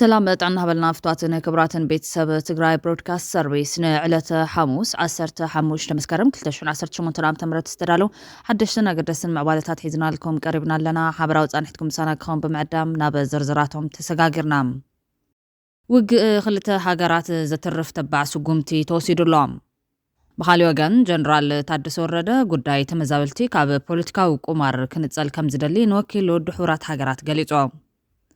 سلام طعنا هبلنا فتواتنا كبراتن بيت سب تقراي برودكاست سيرفيس نعلة حموس عسرت حموش تمسكرم كلتشون عسرت شمون ترام تمرت استدالو حدشتنا قدسن معبالتات حيزنا لكم قريبنا لنا حبراو تانحتكم سانا كخون بمعدام ناب زرزراتهم تسقاقرنام وق خلت حاقرات زترف تبع سقومتي توسيدو اللوم بخالي وغن جنرال تادس ورده قداي تمزاولتي كاب بوليتكا وقمار كنتسال كم زدلي نوكيلو دحورات حاقرات قليتو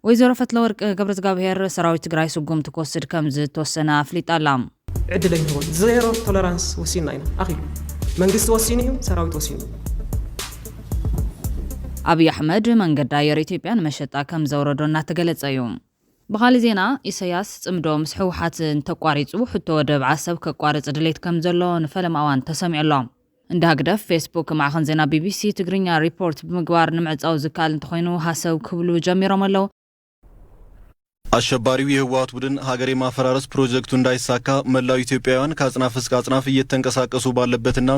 ويزورو فتلورق قبرت قابهير سراوي تقراي سقوم تكوسد كمز توسنا فليت ألام عدلين هون زيرو تولرانس وسينا هنا أخي منقص وسينيهم سراوي توسينو أبي أحمد من قداير إثيوبيان مشتا كمز وردونا تقلت أيوم بخالي زينا إسياس تمدو مسحوحات تقواريتو حتو ودب عسب كقواريت أدليت كمزلو نفلم أوان تسمع اللهم عندها قدف فيسبوك مع خنزينا بي بي سي تقرينيا ريبورت بمقوار نمعز أو زكال انتخوينو هاسو كبلو جميرو ملو አሸባሪው የህወሓት ቡድን ሀገር የማፈራረስ ፕሮጀክቱ እንዳይሳካ መላው ኢትዮጵያውያን ከአጽናፍ እስከ አጽናፍ እየተንቀሳቀሱ ባለበትና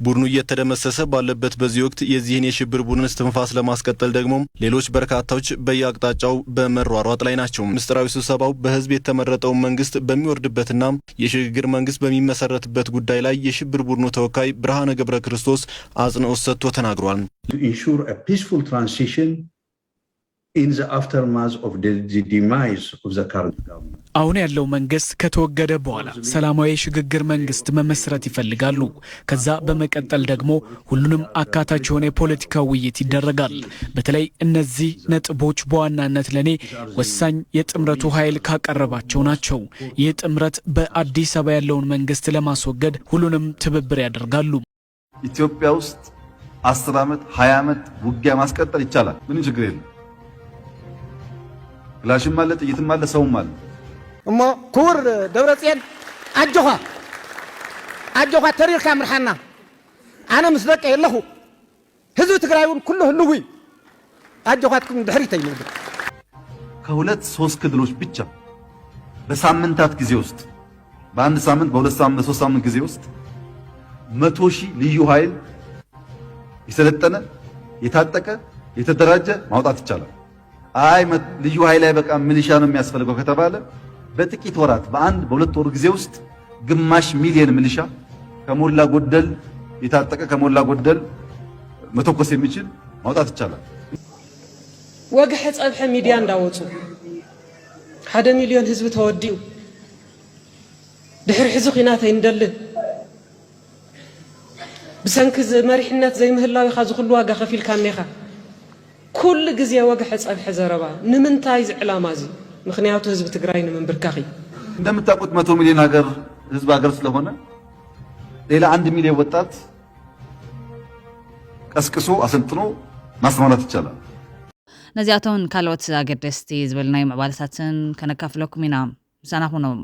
ቡድኑ እየተደመሰሰ ባለበት በዚህ ወቅት የዚህን የሽብር ቡድን እስትንፋስ ለማስቀጠል ደግሞ ሌሎች በርካታዎች በየአቅጣጫው በመሯሯጥ ላይ ናቸው። ምስጢራዊ ስብሰባው በህዝብ የተመረጠው መንግስት በሚወርድበትና የሽግግር መንግስት በሚመሰረትበት ጉዳይ ላይ የሽብር ቡድኑ ተወካይ ብርሃነ ገብረ ክርስቶስ አጽንኦት ሰጥቶ ተናግሯል። To ensure a peaceful transition in the aftermath of the demise of the current government. አሁን ያለው መንግስት ከተወገደ በኋላ ሰላማዊ ሽግግር መንግስት መመስረት ይፈልጋሉ። ከዛ በመቀጠል ደግሞ ሁሉንም አካታች የሆነ ፖለቲካ ውይይት ይደረጋል። በተለይ እነዚህ ነጥቦች በዋናነት ለኔ ወሳኝ የጥምረቱ ኃይል ካቀረባቸው ናቸው። ይህ ጥምረት በአዲስ አበባ ያለውን መንግስት ለማስወገድ ሁሉንም ትብብር ያደርጋሉ። ኢትዮጵያ ውስጥ 10 ዓመት 20 ዓመት ውጊያ ማስቀጠል ይቻላል። ምንም ችግር የለም። ክላሽም አለ ጥይትም አለ ሰውም አለ እሞ ኩር ደብረጽዮን አጆኻ ተሪርካ ምርሓና አነ ምስ ደቀ የለኹ ህዝብ ትግራይውን ኩሉ ህልው አጆኻትኩም ድሕሪተይ ነው። ከሁለት ሶስት ክልሎች ብቻ በሳምንታት ጊዜ ውስጥ በአንድ ሳምንት በሁለት ሳምንት በሶስት ሳምንት ጊዜ ውስጥ 100,000 ልዩ ኃይል የሰለጠነ የታጠቀ የተደራጀ ማውጣት ይቻላል። አይ ልዩ ኃይል ላይ በቃ ሚሊሻ ነው የሚያስፈልገው ከተባለ በጥቂት ወራት በአንድ በሁለት ወር ጊዜ ውስጥ ግማሽ ሚሊዮን ሚሊሻ ከሞላ ጎደል የታጠቀ ከሞላ ጎደል መተኮስ የሚችል ማውጣት ይቻላል። ወግሕ ጸብሐ ሚዲያ እንዳወጹ 1 ሚሊዮን ህዝብ ተወዲኡ ድሕሪ ሕዚ ኺናት ይንደልን ብሰንኪ መሪሕነት ዘይምህላው ኢኻ ዝኹሉ ዋጋ ከፊልካ ኔኻ كل جزية وجه صبح زربا نمنتايز علامازي مخنياتو حزب تግራይ ንምንብርካኺ እንደምታውቁት 100 ሚሊዮን ሀገር ህዝብ ሀገር ስለሆነ ሌላ 1 ሚሊዮን ወጣት ቀስቅሶ አሰልጥኖ ማስማማት ይቻላል። ነዚያቶን ካልኦት አገደስቲ ዝብልናይ መባለታትን ከነካፍለኩም ኢና ሰናኹኖም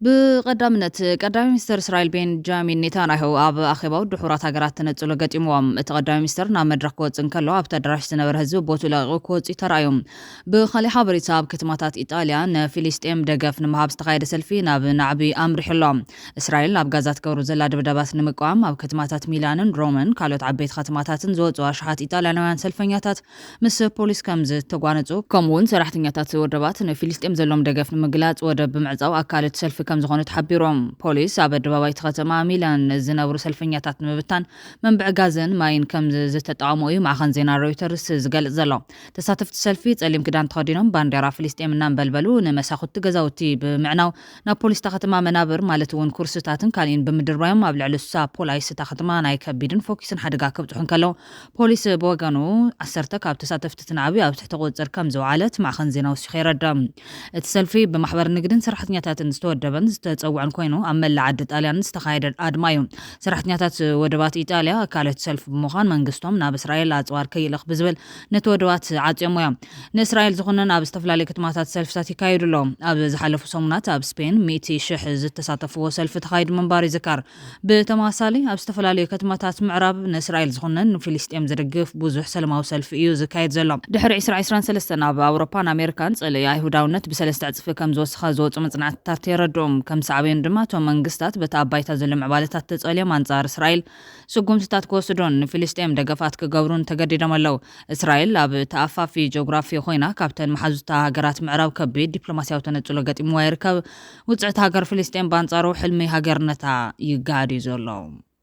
بقدامنت قدام مستر اسرائيل بنجامين نتنياهو اب اخباو دحورات هاغرات تنصلو غطيموم تقدام مستر نا مدرك وصن كلو اب تدراش تنبر حزب بوتو لاغو كوصي ترايوم بخلي حبريتاب كتماتات ايطاليا فلسطين دغف نمهاب استقايد سلفي ناب نعبي امر حلوم اسرائيل اب غازات كورو زلا دبدبات نمقام اب كتماتات ميلانن رومن كالوت عبيت ختماتاتن زوصو اشحات ايطاليانوان سلفنياتات مس بوليس كمز تغوانصو كمون سراحتنياتات ودبات فلسطين زلوم دغف نمغلاص ودب بمعصاو اكالت سلف كم زغونت حبيروم بوليس عبد بابايت ختما ميلان زنبرو سلفنياتات مبتان منبع غازن ماين كم زتطعمو مع خنزينا رويترز زغل زلو تساتفت سلفي صليم كدان تخدينوم بانديرا فلسطين نان بلبلو نمساخت تغزاوتي بمعناو نا بوليس تختما منابر مالتون كورساتن كالين بمدربايم ابلعلو بولايس تختما ناي كبيدن فوكسن حدغا كبطحن كلو بوليس بوغانو 10 كاب تساتفت تنعبي او تحت قوصر كم زوعالت مع خنزيناو سخيردم السلفي بمحبر نقدن سرحتنياتاتن استودبن تتصوعن كوينو امل عد ጣሊያን استخايد ادمايو سرحتنياتات ودبات ايطاليا كالت سلف بمخان منغستوم ناب اسرائيل اصوار كيلخ بزبل نتودوات عطيمويا ناسرائيل زخنن اب استفلالي كتماتات سلفات يكايدلو اب زحلفو سمونات اب سبين 100,000 زتساتفو سلف تخايد منباري ذكر بتماثالي اب استفلالي كتماتات معراب ناسرائيل زخنن فلسطين زرغف بوزح سلماو سلف ايو زكايد زلو دحر 2023 اب اوروبان امريكان صلي يهوداونت بسلسته عصف كم زوسخا زوص مصنعات تيردو قصرهم كم سعبين دماتهم منقستات بتعبايت زلم عبالتات تسأليم أنصار إسرائيل سقوم ستات كوسدون فلسطين دقفات كجورون تجديد ملو إسرائيل لاب تأفى في جغرافيا خوينا كابتن محزوتا هجرات معراب كبير دبلوماسيا وتنتلقات مويركب وتسعت هجر فلسطين بانصارو حلمي هجرنتا يقعد يزولهم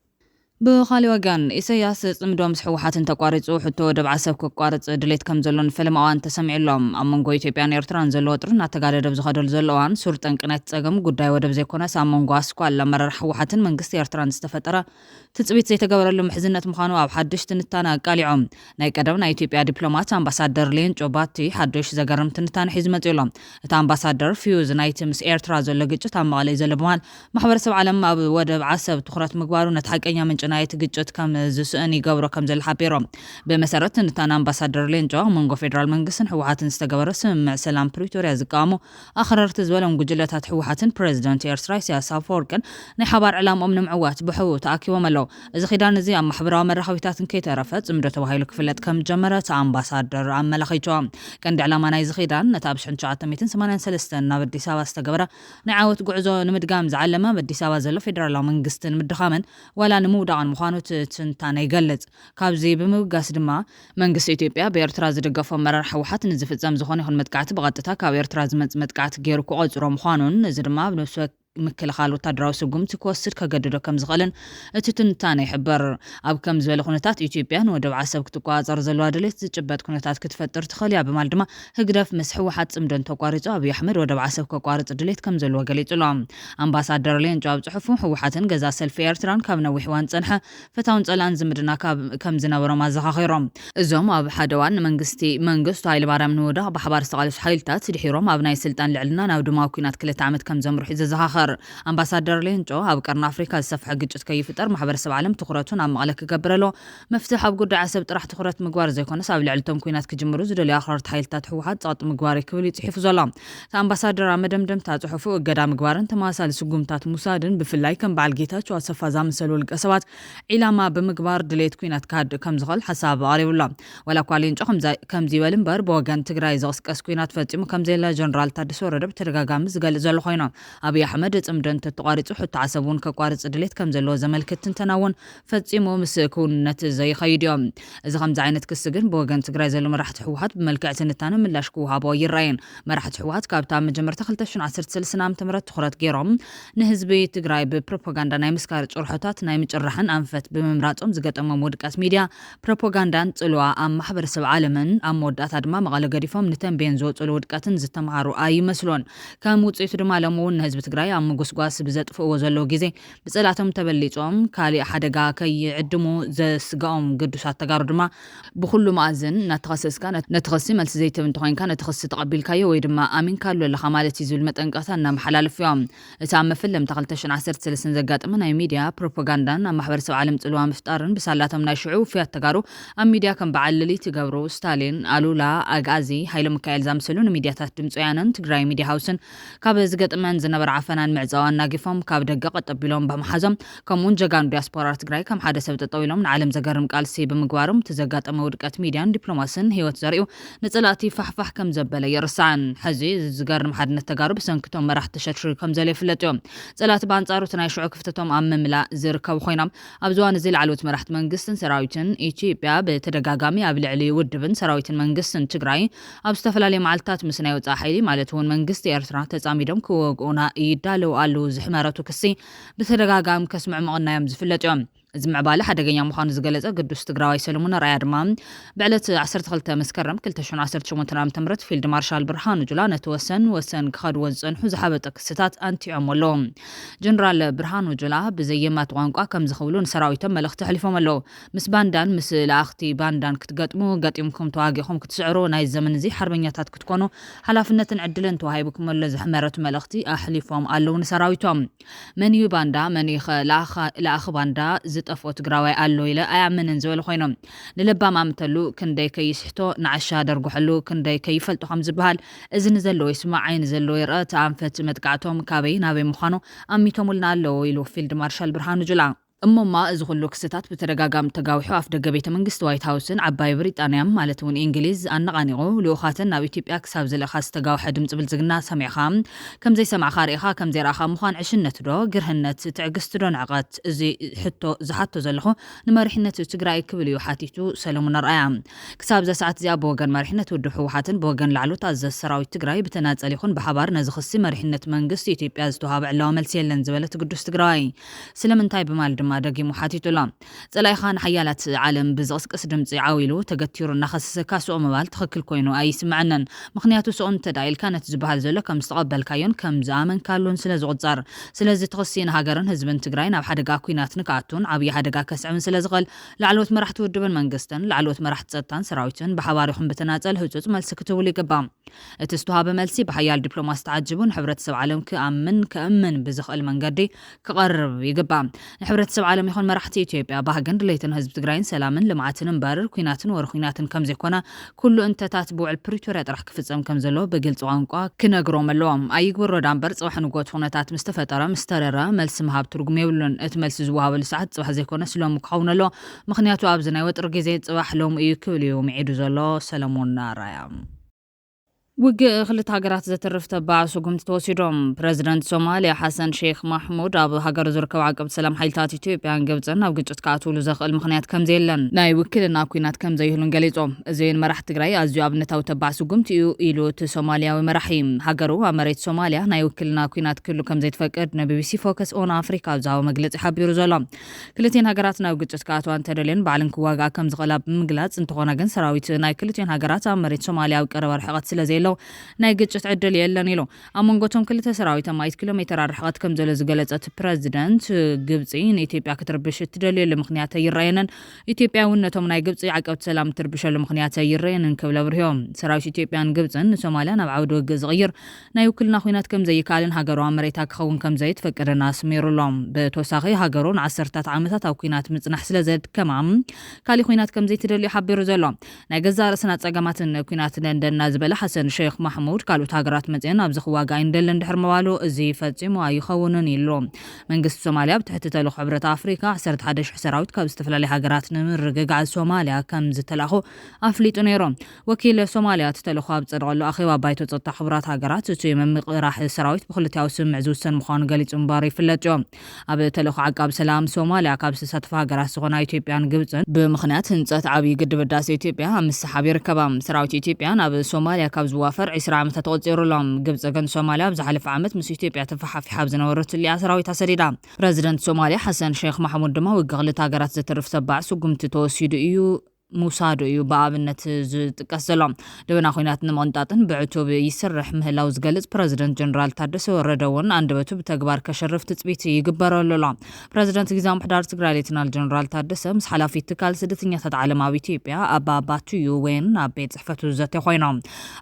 بخالي وقان إسياس صمدوم سحوحات تقارصو حتو دبع سبك قارص دليت كم زلون فيلم اوان تسمع لهم امونغو ኢትዮጵያን ኤርትራን ዘሎ ጥርና ተጋደደብ ዝኸደል ዘለዋን ሱር ጠንቅነት ጸገም ጉዳይ ወደብ ዘይኮነ ሳሞንጎ አስኳል ለመረር ሕወሓትን መንግስቲ ኤርትራን ዝተፈጠረ ትጽቢት ዘይተገበረሉ ምሕዝነት ምዃኑ ኣብ ሓድሽ ትንታነ ቃሊዖም ናይ ቀደም ናይ ኢትዮጵያ ዲፕሎማት አምባሳደር ሌንጮ ባቲ ሓድሽ ዘገርም ትንታነ ሒዝ መጽሎም እቲ አምባሳደር ፊውዝ ናይ ምስ ኤርትራ ዘሎ ግጭት ኣብ መቐለ ዘሎ በማል ማሕበረሰብ ዓለም ኣብ ወደብ ዓሰብ ትኹረት ምግባሩ ነቲ ሓቀኛ ምንጭ ናይቲ ግጭት ከም ዝስእን ይገብሮ ከም ዘለ ሓቢሮም ብመሰረት ትንታነ አምባሳደር ሌንጮ መንጎ ፌደራል መንግስትን ሕወሓትን ዝተገበረ ስምምዕ ሰላም ፕሪቶሪያ ዝቃወሙ ኣኽረርቲ ዝበሎም ጉጅለታት ሕወሓትን ፕሬዚደንት ኤርትራ ኢሳያስ ኣፈወርቅን ናይ ሓባር ዕላምኦም ንምዕዋት ብሕቡ ተኣኪቦም ኣለዉ እዚ ኺዳን እዚ ኣብ ማሕበራዊ መራኸቢታትን ከይተረፈ ጽምዶ ተባሂሉ ክፍለጥ ከም ጀመረ ኣምባሳደር ኣመላኺቶም ቀንዲ ዕላማ ናይ እዚ ኺዳን ነቲ ኣብ 1983 ናብ ኣዲስ ኣበባ ዝተገበረ ናይ ዓወት ጉዕዞ ንምድጋም ዝዓለመ ኣዲስ ኣበባ ዘሎ ፌደራላዊ መንግስትን ምድኻመን ዋላ ንምውዳቕን ምዃኑ ትንታነ ይገልጽ ካብዚ ብምብጋስ ድማ መንግስቲ ኢትዮጵያ ብኤርትራ ዝድገፎም መራር ሕወሓት ንዝፍጸም ዝኾነ ይኹን መጥቃዕቲ ብቐጥታ ካብ ኤርትራ ዝመጽእ መጥቃዕቲ ገይሩ ክቆጽሮ ምዃኑን እዚ ድማ ብነፍሲ ምክልኻል ወታደራዊ ስጉምቲ ክወስድ ከገድዶ ከም ዝኽእልን እቲ ትንታነ ይሕበር ኣብ ከም ዝበለ ኩነታት ኢትዮጵያን ወደብ ዓሰብ ክትቆጻጸር ዘለዋ ድሌት ዝጭበጥ ኩነታት ክትፈጥር ትኽእል እያ በማል ድማ ህግደፍ ምስ ሕወሓት ጽምደን ተቋሪጹ ኣብይ ኣሕመድ ወደብ ዓሰብ ከቋርጽ ድሌት ከም ዘለዎ ገሊጹሎም ኣምባሳደር ሌንጮ ኣብ ጽሑፉ ሕወሓትን ገዛ ሰልፊ ኤርትራን ካብ ነዊሕ እዋን ጸንሐ ፍታውን ጸላን ዝምድና ከም ዝነበሮም ኣዘኻኺሮም እዞም ኣብ ሓደ እዋን መንግስቱ ሃይለማርያም ንውዳቕ ብሓባር ዝተቓለሱ ሓይልታት ድሒሮም ኣብ ናይ ስልጣን ልዕልና ናብ ድማዊ ኩናት 2 ዓመት ከም ዘምርሑ ዘዘኻኽር አምባሳደር ሌንጮ ኣብ ቀርና አፍሪካ ዝሰፍሐ ግጭት ከይፍጠር ማሕበረሰብ ዓለም ትኹረቱን ኣብ መቐለ ክገብረሎ መፍትሕ ኣብ ጉዳይ ዓሰብ ጥራሕ ትኹረት ምግባር ዘይኮነስ ኣብ ልዕልቶም ኩናት ክጅምሩ ዝደልዩ ኣኽረርቲ ሓይልታት ሕወሓት ጸቕጢ ምግባር ክብል ይጽሒፉ ዘሎ እቲ ኣምባሳደር ኣብ መደምደምታ ጽሑፉ እገዳ ምግባርን ተመሳሳሊ ስጉምታት ሙሳድን ብፍላይ ከም በዓል ጌታቸው ኣሰፋ ዝኣመሰሉ ውልቀ ሰባት ዒላማ ብምግባር ድሌት ኩናት ክሃድእ ከም ዝኽእል ሓሳብ ኣቕሪቡላ ዋላ እኳ ሌንጮ ከምዚ ይበል እምበር ብወገን ትግራይ ዝቕስቀስ ኩናት ፈጺሙ ከም ዘየለ ጀነራል ታደሰ ወረደ ብተደጋጋሚ ዝገልጽ ዘሎ ኮይኑ ኣብይ ኣሕመድ ጽምደን ተቋሪጹ ሕቶ ዓሰቡን ከቋርጽ ድሌት ከም ዘለዎ ዘመልክት ትንተናውን ፈጺሙ ምስ ክውንነት ዘይኸይድዮም እዚ ከምዚ ዓይነት ክስ ግን ብወገን ትግራይ ዘሎ መራሕቲ ሕወሓት ብመልክዕ ትንታነ ምላሽ ክውሃቦ ይረአየን መራሕቲ ሕወሓት ካብታ መጀመርታ 2013 ዓ.ም ትኹረት ገይሮም ንህዝቢ ትግራይ ብፕሮፓጋንዳ ናይ ምስካር ጭርሖታት ናይ ምጭራሕን ኣንፈት ብምምራጾም ዝገጠሞም ውድቀት ሚድያ ፕሮፓጋንዳን ጽልዋ ኣብ ማሕበረሰብ ዓለምን ኣብ መወዳእታ ድማ መቐለ ገዲፎም ንተንቤን ዝወጽሉ ውድቀትን ዝተምሃሩ ኣይመስሎን ከም ውጽኢቱ ድማ ለምውን ንህዝቢ ትግራይ ኣብ ምጉስጓስ ብዘጥፍእዎ ዘለዎ ግዜ ብጸላቶም ተበሊጾም ካልእ ሓደጋ ከይዕድሙ ዘስግኦም ግዱሳት ተጋሩ ድማ ብኩሉ ማእዝን እናተኸሰስካ ነቲ ኽሲ መልሲ ዘይትብ እንተኾይንካ ነቲ ኽሲ ተቐቢልካዮ ወይ ድማ ኣሚንካሉ ኣለኻ ማለት እዩ ዝብል መጠንቀቕታ እናመሓላለፉ እዮም እቲ ኣብ መፍለምታ 2013 ዘጋጠመ ናይ ሚድያ ፕሮፓጋንዳን ኣብ ማሕበረሰብ ዓለም ጽልዋ ምፍጣርን ብሳላቶም ናይ ሽዑ ውፍያት ተጋሩ ኣብ ሚድያ ከም በዓል ሌሊት ይገብሩ ስታሊን ኣሉላ ኣግኣዚ ሃይለ ሚካኤል ዝኣመሰሉ ንሚድያታት ድምፂ ወያነን ትግራይ ሚድያ ሃውስን ካብ ዝገጥመን ዝነበረ ዓፈናን ምዕዛዋን ናጊፎም ካብ ደገ ቀጠቢሎም በመሓዞም ከምኡውን ጀጋኑ ዲያስፖራ ትግራይ ከም ሓደ ሰብ ጠጠው ኢሎም ንዓለም ዘገርም ቃልሲ ብምግባሮም ተዘጋጠመ ውድቀት ሚድያን ዲፕሎማስን ህይወት ዘርእዩ ንጸላእቲ ፋሕፋሕ ከም ዘበለ ይርስዓን ሕዚ ዝገርም ሓድነት ተጋሩ ብሰንክቶም መራሕቲ ተሸርሽሩ ከም ዘለ ይፍለጥ እዮም ጸላእቲ በኣንጻሩ እቲ ናይ ሽዑ ክፍተቶም ኣብ ምምላእ ዝርከቡ ኮይኖም ኣብ ዝዋን እዚ ላዕለዎት መራሕቲ መንግስትን ሰራዊትን ኢትዮጵያ ብተደጋጋሚ ኣብ ልዕሊ ውድብን ሰራዊትን መንግስትን ትግራይ ኣብ ዝተፈላለዩ መዓልትታት ምስ ናይ ወጻኢ ሓይሊ ማለት እውን መንግስቲ ኤርትራ ተጻሚዶም ክወግኡና ይዳለው ኣሉ ዝሕመረቱ ክሲ ብተደጋጋሚ ከስምዑ መቕናዮም ዝፍለጥ እዮም እዚ ምዕባለ ሓደገኛ ምዃኑ ዝገለጸ ቅዱስ ትግራዋይ ሰለሞን ራያ ድማ ብዕለት 12 መስከረም 2018 ዓ.ም ፊልድ ማርሻል ብርሃኑ ጁላ ነቲ ወሰን ክኸድዎ ዝጸንሑ ዝሓበጠ ክስታት አንቲዖም ኣለዉ ጀነራል ብርሃኑ ጁላ ብዘየማት ቋንቋ ከም ዝኽብሉ ንሰራዊቶም መልእኽቲ ሕሊፎም ኣለዉ ምስ ባንዳን ምስ ለኣኽቲ ባንዳን ክትገጥሙ ገጢምኩም ተዋጊኹም ክትስዕሩ ናይ ዘመን እዚ ሓርበኛታት ክትኮኑ ሓላፍነትን ዕድልን ተዋሂብኩም ኣሎ ዝሕመረቱ መልእኽቲ ኣሕሊፎም ኣለዉ ንሰራዊቶም መን እዩ ባንዳ መን ለኣኺ ባንዳ ዝጠፍኦ ትግራዋይ ኣሎ ኢለ ኣያምንን ዝበለ ኮይኖም ንልባም ኣምተሉ ክንደይ ከይስሕቶ ንዓሻ ደርጉሐሉ ክንደይ ከይፈልጦ ከም ዝበሃል እዚ ንዘለዎ ይስማዕ ዓይኒ ዘለዎ ይርአ ተኣንፈት መጥቃዕቶም ካበይ ናበይ ምዃኑ ኣሚቶምልና ኣለዎ ኢሉ ፊልድ ማርሻል ብርሃኑ ጁላ እሞማ እዚ ኩሉ ክስተታት ብተደጋጋሚ ተጋዊሑ ኣፍ ደገ ቤተ መንግስቲ ዋይት ሃውስን ዓባይ ብሪጣንያ ማለት እውን እንግሊዝ ኣነቃኒቑ ልኡኻትን ናብ ኢትዮጵያ ክሳብ ዘለኻ ዝተጋውሐ ድምፂ ብልጽግና ሰሚዕኻ ከም ዘይሰማዕኻ ርኢኻ ከም ዘይረኣኻ ምዃን ዕሽነት ዶ ግርህነት ትዕግስቲ ዶ ንዕቐት እዚ ሕቶ ዝሓቶ ዘለኹ ንመሪሕነት ትግራይ ክብል እዩ ሓቲቱ ሰለሞን ኣርኣያ ክሳብ ዛ ሰዓት እዚኣ ብወገን መሪሕነት ውድብ ሕወሓትን ብወገን ላዕሎት ኣዘዝ ሰራዊት ትግራይ ብተናፀል ይኹን ብሓባር ነዚ ክሲ መሪሕነት መንግስቲ ኢትዮጵያ ዝተዋሃበ ዕላዊ መልሲ የለን ዝበለት ቅዱስ ትግራይ ስለምንታይ ብማል ድማ ደጊሙ ሓቲቱላ ጸላይኻ ንሓያላት ዓለም ብዝቕስቅስ ድምፂ ዓዊሉ ተገቲሩ እናኸሰሰካ ስኦ ምባል ትኽክል ኮይኑ ኣይስምዐነን ምክንያቱ ስኦ እንተዳኢልካ ነቲ ዝበሃል ዘሎ ከም ዝተቐበልካዮን ከም ዝኣመንካሉን ስለ ዝቑፀር ስለዚ ትኽሲ ንሃገርን ህዝብን ትግራይ ናብ ሓደጋ ኩናት ንክኣቱን ዓብዪ ሓደጋ ከስዕብን ስለ ዝኽእል ላዕሎት መራሕቲ ውድብን መንግስትን ላዕሎት መራሕቲ ፀጥታን ሰራዊትን ብሓባር ይኹን ብተናፀል ህፁፅ መልሲ ክትብሉ ይግባእ እቲ ዝተዋሃበ መልሲ ብሓያል ዲፕሎማሲ ተዓጅቡን ሕብረተሰብ ዓለም ክኣምን ብዝኽእል መንገዲ ክቐርብ ይግባእ ንሕብረተሰብ ዓለም ይኹን መራሕቲ ኢትዮጵያ ባህገን ድሌትን ህዝቢ ትግራይን ሰላምን ልምዓትን እምበር ኩናትን ወር ኩናትን ከም ዘይኮነ ኩሉ እንተታት ብውዕል ፕሪቶርያ ጥራሕ ክፍፀም ከም ዘሎ ብግልፂ ቋንቋ ክነግሮም ኣለዎም ኣይግብሮ ዳንበር ፅባሕ ንጎት ኩነታት ምስ ተፈጠረ ምስ ተረረ መልሲ ምሃብ ትርጉም የብሉን እቲ መልሲ ዝወሃበሉ ሰዓት ፅባሕ ዘይኮነ ስሎም ክኸውን ኣሎ ምክንያቱ ኣብዚ ናይ ወጥሪ ግዜ ፅባሕ ሎም እዩ ክብል እዩ ሚዒዱ ዘሎ ሰለሞን ኣርኣያ ውግእ ክልተ ሃገራት ዘተርፍ ተባዕ ስጉምቲ ተወሲዶም ፕረዚደንት ሶማሊያ ሓሰን ሼክ ማሕሙድ ኣብ ሃገር ዝርከቡ ዓቀብቲ ሰላም ሓይልታት ኢትዮጵያን ግብፅን ኣብ ግጭት ከኣትውሉ ዘኽእል ምክንያት ከም ዘየለን ናይ ውክልና ኩናት ከም ዘይህሉን ገሊፆም እዚ መራሕቲ ትግራይ ኣዝዩ ኣብነታዊ ተባዕ ስጉምቲ እዩ ኢሉ እቲ ሶማልያዊ መራሒ ሃገሩ ኣብ መሬት ሶማልያ ናይ ውክልና ኩናት ክህሉ ከም ዘይትፈቅድ ንቢቢሲ ፎከስ ኦን ኣፍሪካ ዝሃቦ መግለፂ ሓቢሩ ዘሎ ክልቲአን ሃገራት ናብ ግጭት ከኣትዋ እንተደልየን ባዕለን ክዋግኣ ከም ዝኽእላ ብምግላፅ እንተኾነ ግን ሰራዊት ናይ ክልቲአን ሃገራት ኣብ መሬት ሶማልያ ኣብ ቀረባ ርሕቐት ስለዘየለው ናይ ግጭት ዕድል የለን ኢሉ ኣብ መንጎቶም ክልተ ሰራዊት 100 ኪሎ ሜትር ርሕቐት ከም ዘሎ ዝገለጸት ፕረዚደንት ግብፂ ንኢትዮጵያ ክትርብሽ እትደልየሉ ምክንያት ይረአየንን ኢትዮጵያ እውን ነቶም ናይ ግብፂ ዓቀብቲ ሰላም ትርብሸሉ ምክንያት ይረአየንን ክብለ ብርሆም ሰራዊት ኢትዮጵያን ግብፅን ንሶማልያ ናብ ዓውዲ ውግእ ዝቕይር ናይ ውክልና ኩናት ከም ዘይከኣልን ሃገሯ መሬታ ክኸውን ከም ዘይትፈቅድና ኣስሚሩሎም ብተወሳኺ ሃገሩ ንዓሰርታት ዓመታት ኣብ ኩናት ምጽናሕ ስለ ዘድከማ ካሊእ ኩናት ከም ዘይትደልዩ ሓቢሩ ዘሎ ናይ ገዛ ርእስና ፀገማትን ኩናት ለንደንና ዝበለ ሓሰን ሼክ ማሕሙድ ካልኦት ሃገራት መፅአን ኣብዚ ክዋግኣ ይንደልን ድሕር ምባሉ እዚ ፈፂሙ ኣይኸውንን ኢሉ መንግስቲ ሶማልያ ብትሕቲ ተልእኮ ሕብረት ኣፍሪካ 11,000 ሰራዊት ካብ ዝተፈላለዩ ሃገራት ንምርግጋዕ ሶማልያ ከም ዝተላኹ ኣፍሊጡ ነይሮም ወኪል ሶማልያ ተልእኮ ኣብ ፀድቀሉ ኣኼባ ባይቶ ፀጥታ ሕብራት ሃገራት እቲ ምምቅራሕ ሰራዊት ብክልቲያዊ ስምምዕ ዝውሰን ምዃኑ ገሊፁ እምበር ይፍለጥ እዩ ኣብ ተልእኮ ዓቃብ ሰላም ሶማልያ ካብ ዝተሳተፉ ሃገራት ዝኾና ኢትዮጵያን ግብፅን ብምክንያት ህንፀት ዓብዪ ግድብ ህዳሴ ኢትዮጵያ ኣብ ምስሓብ ይርከባ ሰራዊት ኢትዮጵያን ኣብ ሶማልያ ካብ ዝዋፈር 20 ዓመታት ተቆፂሩሎም ግብጽ ግን ሶማልያ ብዝሓለፈ ዓመት ምስ ኢትዮጵያ ተፈሓፊሓ ዝነበረት ልያ ሰራዊት ኣሰዲዳ ፕረዚደንት ሶማልያ ሓሰን ሼክ ማሕሙድ ድማ ውግእ ክልተ ሃገራት ዘተርፍ ተባዕ ስጉምቲ ተወሲዱ እዩ ሙሳዶ እዩ በኣብነት ዝጥቀስ ዘሎ ደበና ኩናት ንምቕንጣጥን ብዕቱብ ይስርሕ ምህላው ዝገልጽ ፕረዚደንት ጀነራል ታደሰ ወረደ እውን አንደበቱ ብተግባር ከሸርፍ ትጽቢት ይግበረሉ ኣሎ ፕረዚደንት ግዛም ምሕዳር ትግራይ ሌተናል ጀነራል ታደሰ ምስ ሓላፊት ትካል ስደተኛታት ዓለም ኣብ ኢትዮጵያ ኣባባቱ ወይን ኣብ ቤት ጽሕፈቱ ዘተ ኮይኖም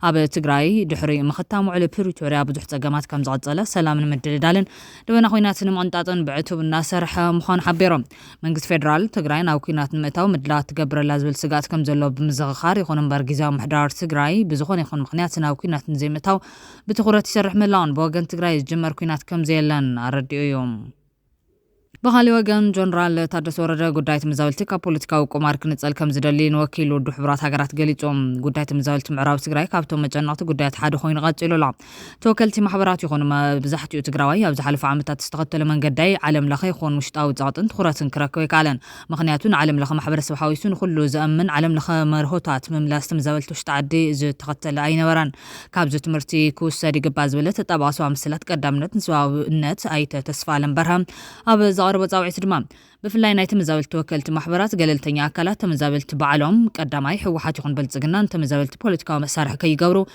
ኣብ ትግራይ ድሕሪ ምኽታም ውዕል ፕሪቶርያ ብዙሕ ፀገማት ከም ዝቐጸለ ሰላምን ምድልዳልን ደበና ኩናት ንምቕንጣጥን ብዕቱብ እናሰርሐ ምዃኑ ሓቢሮም መንግስቲ ፌደራል ትግራይ ናብ ኩናት ንምእታው ምድላት ትገብረላ ዝብል ስጋት ከም ዘሎ ብምዝኽኻር ይኹን እምበር ግዛዊ ምሕዳር ትግራይ ብዝኾነ ይኹን ምክንያት ናብ ኩናት ንዘይምእታው ብትኹረት ይሰርሕ ምህላውን ብወገን ትግራይ ዝጅመር ኩናት ከም ዘየለን ኣረዲኡ እዮም بخالي وجن جنرال تادس ورده قدايت مزاولتي كبوليتيكا وقمار كنتصل كم زدلي نوكيل ودو حبرات هاجرات قليتهم قدايت مزاولت معراب تجراي كابتو مجنات قدايت حد خوين غاتيلو لا توكلتي محبرات يخون ما بزحتي تجراوي ابز حلف عامتات تستغطل من قداي علم لخ يخون مشتاو زعطن تخرات كراكوي كالن مخنياتون علم لخ محبر سبحاويسون كله زامن علم لخ مرهوتات مملاست مزاولت وش تعدي ز تغطل اي وران كابز تمرتي كوس سادي قباز ولت تطاباسو امثلات قدامنت نسواو النت ايت تسفالن برهم ابز قرب ጻውዒት ድማ بفلاي نايت مزاولت توكلت محبرات قللتني أكلات تمزاولت بعلم قدامي حوحات يكون بلزقنا تمزاولت بوليتيكا ومسارح كي يقبروا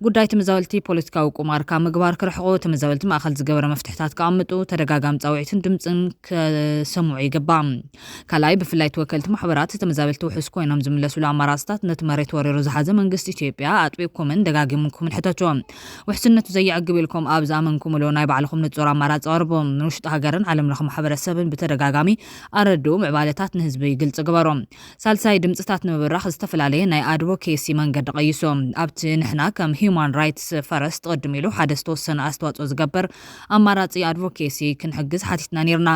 قداي تمزاولتي بوليتيكا وقمار كمقبار كرحقو تمزاولت ما أخذ زقبر مفتحتات كامتو ترقاقام ጻውዒት دمصن كسمعي قبام كلاي بفلاي توكلت محبرات تمزاولت وحس كوينهم زملسوا لامارستات نتمريت وريرو زحازه منقست إثيوبيا أطبيبكم من دقاقمكم نحتاجهم وحسنتو زي عقبلكم أبزا منكم لو نايب عليكم نتصور امارات صاربهم نوشت هاجرن علم لكم محبر السبن بترقاقامي ኣረዱ ምዕባለታት ንህዝቢ ይግልጽ ገበሮም ሳልሳይ ድምጽታት ንምብራኽ ዝተፈላለዩ ናይ ኣድቮኬሲ መንገዲ ቀይሶም ኣብቲ ንሕና ከም ሂውማን ራይትስ ፈረስት ቅድም ኢሉ ሓደ ዝተወሰነ ኣስተዋጽኦ ዝገበር ኣማራጺ ኣድቮኬሲ ክንሕግዝ ሓቲትና ነርና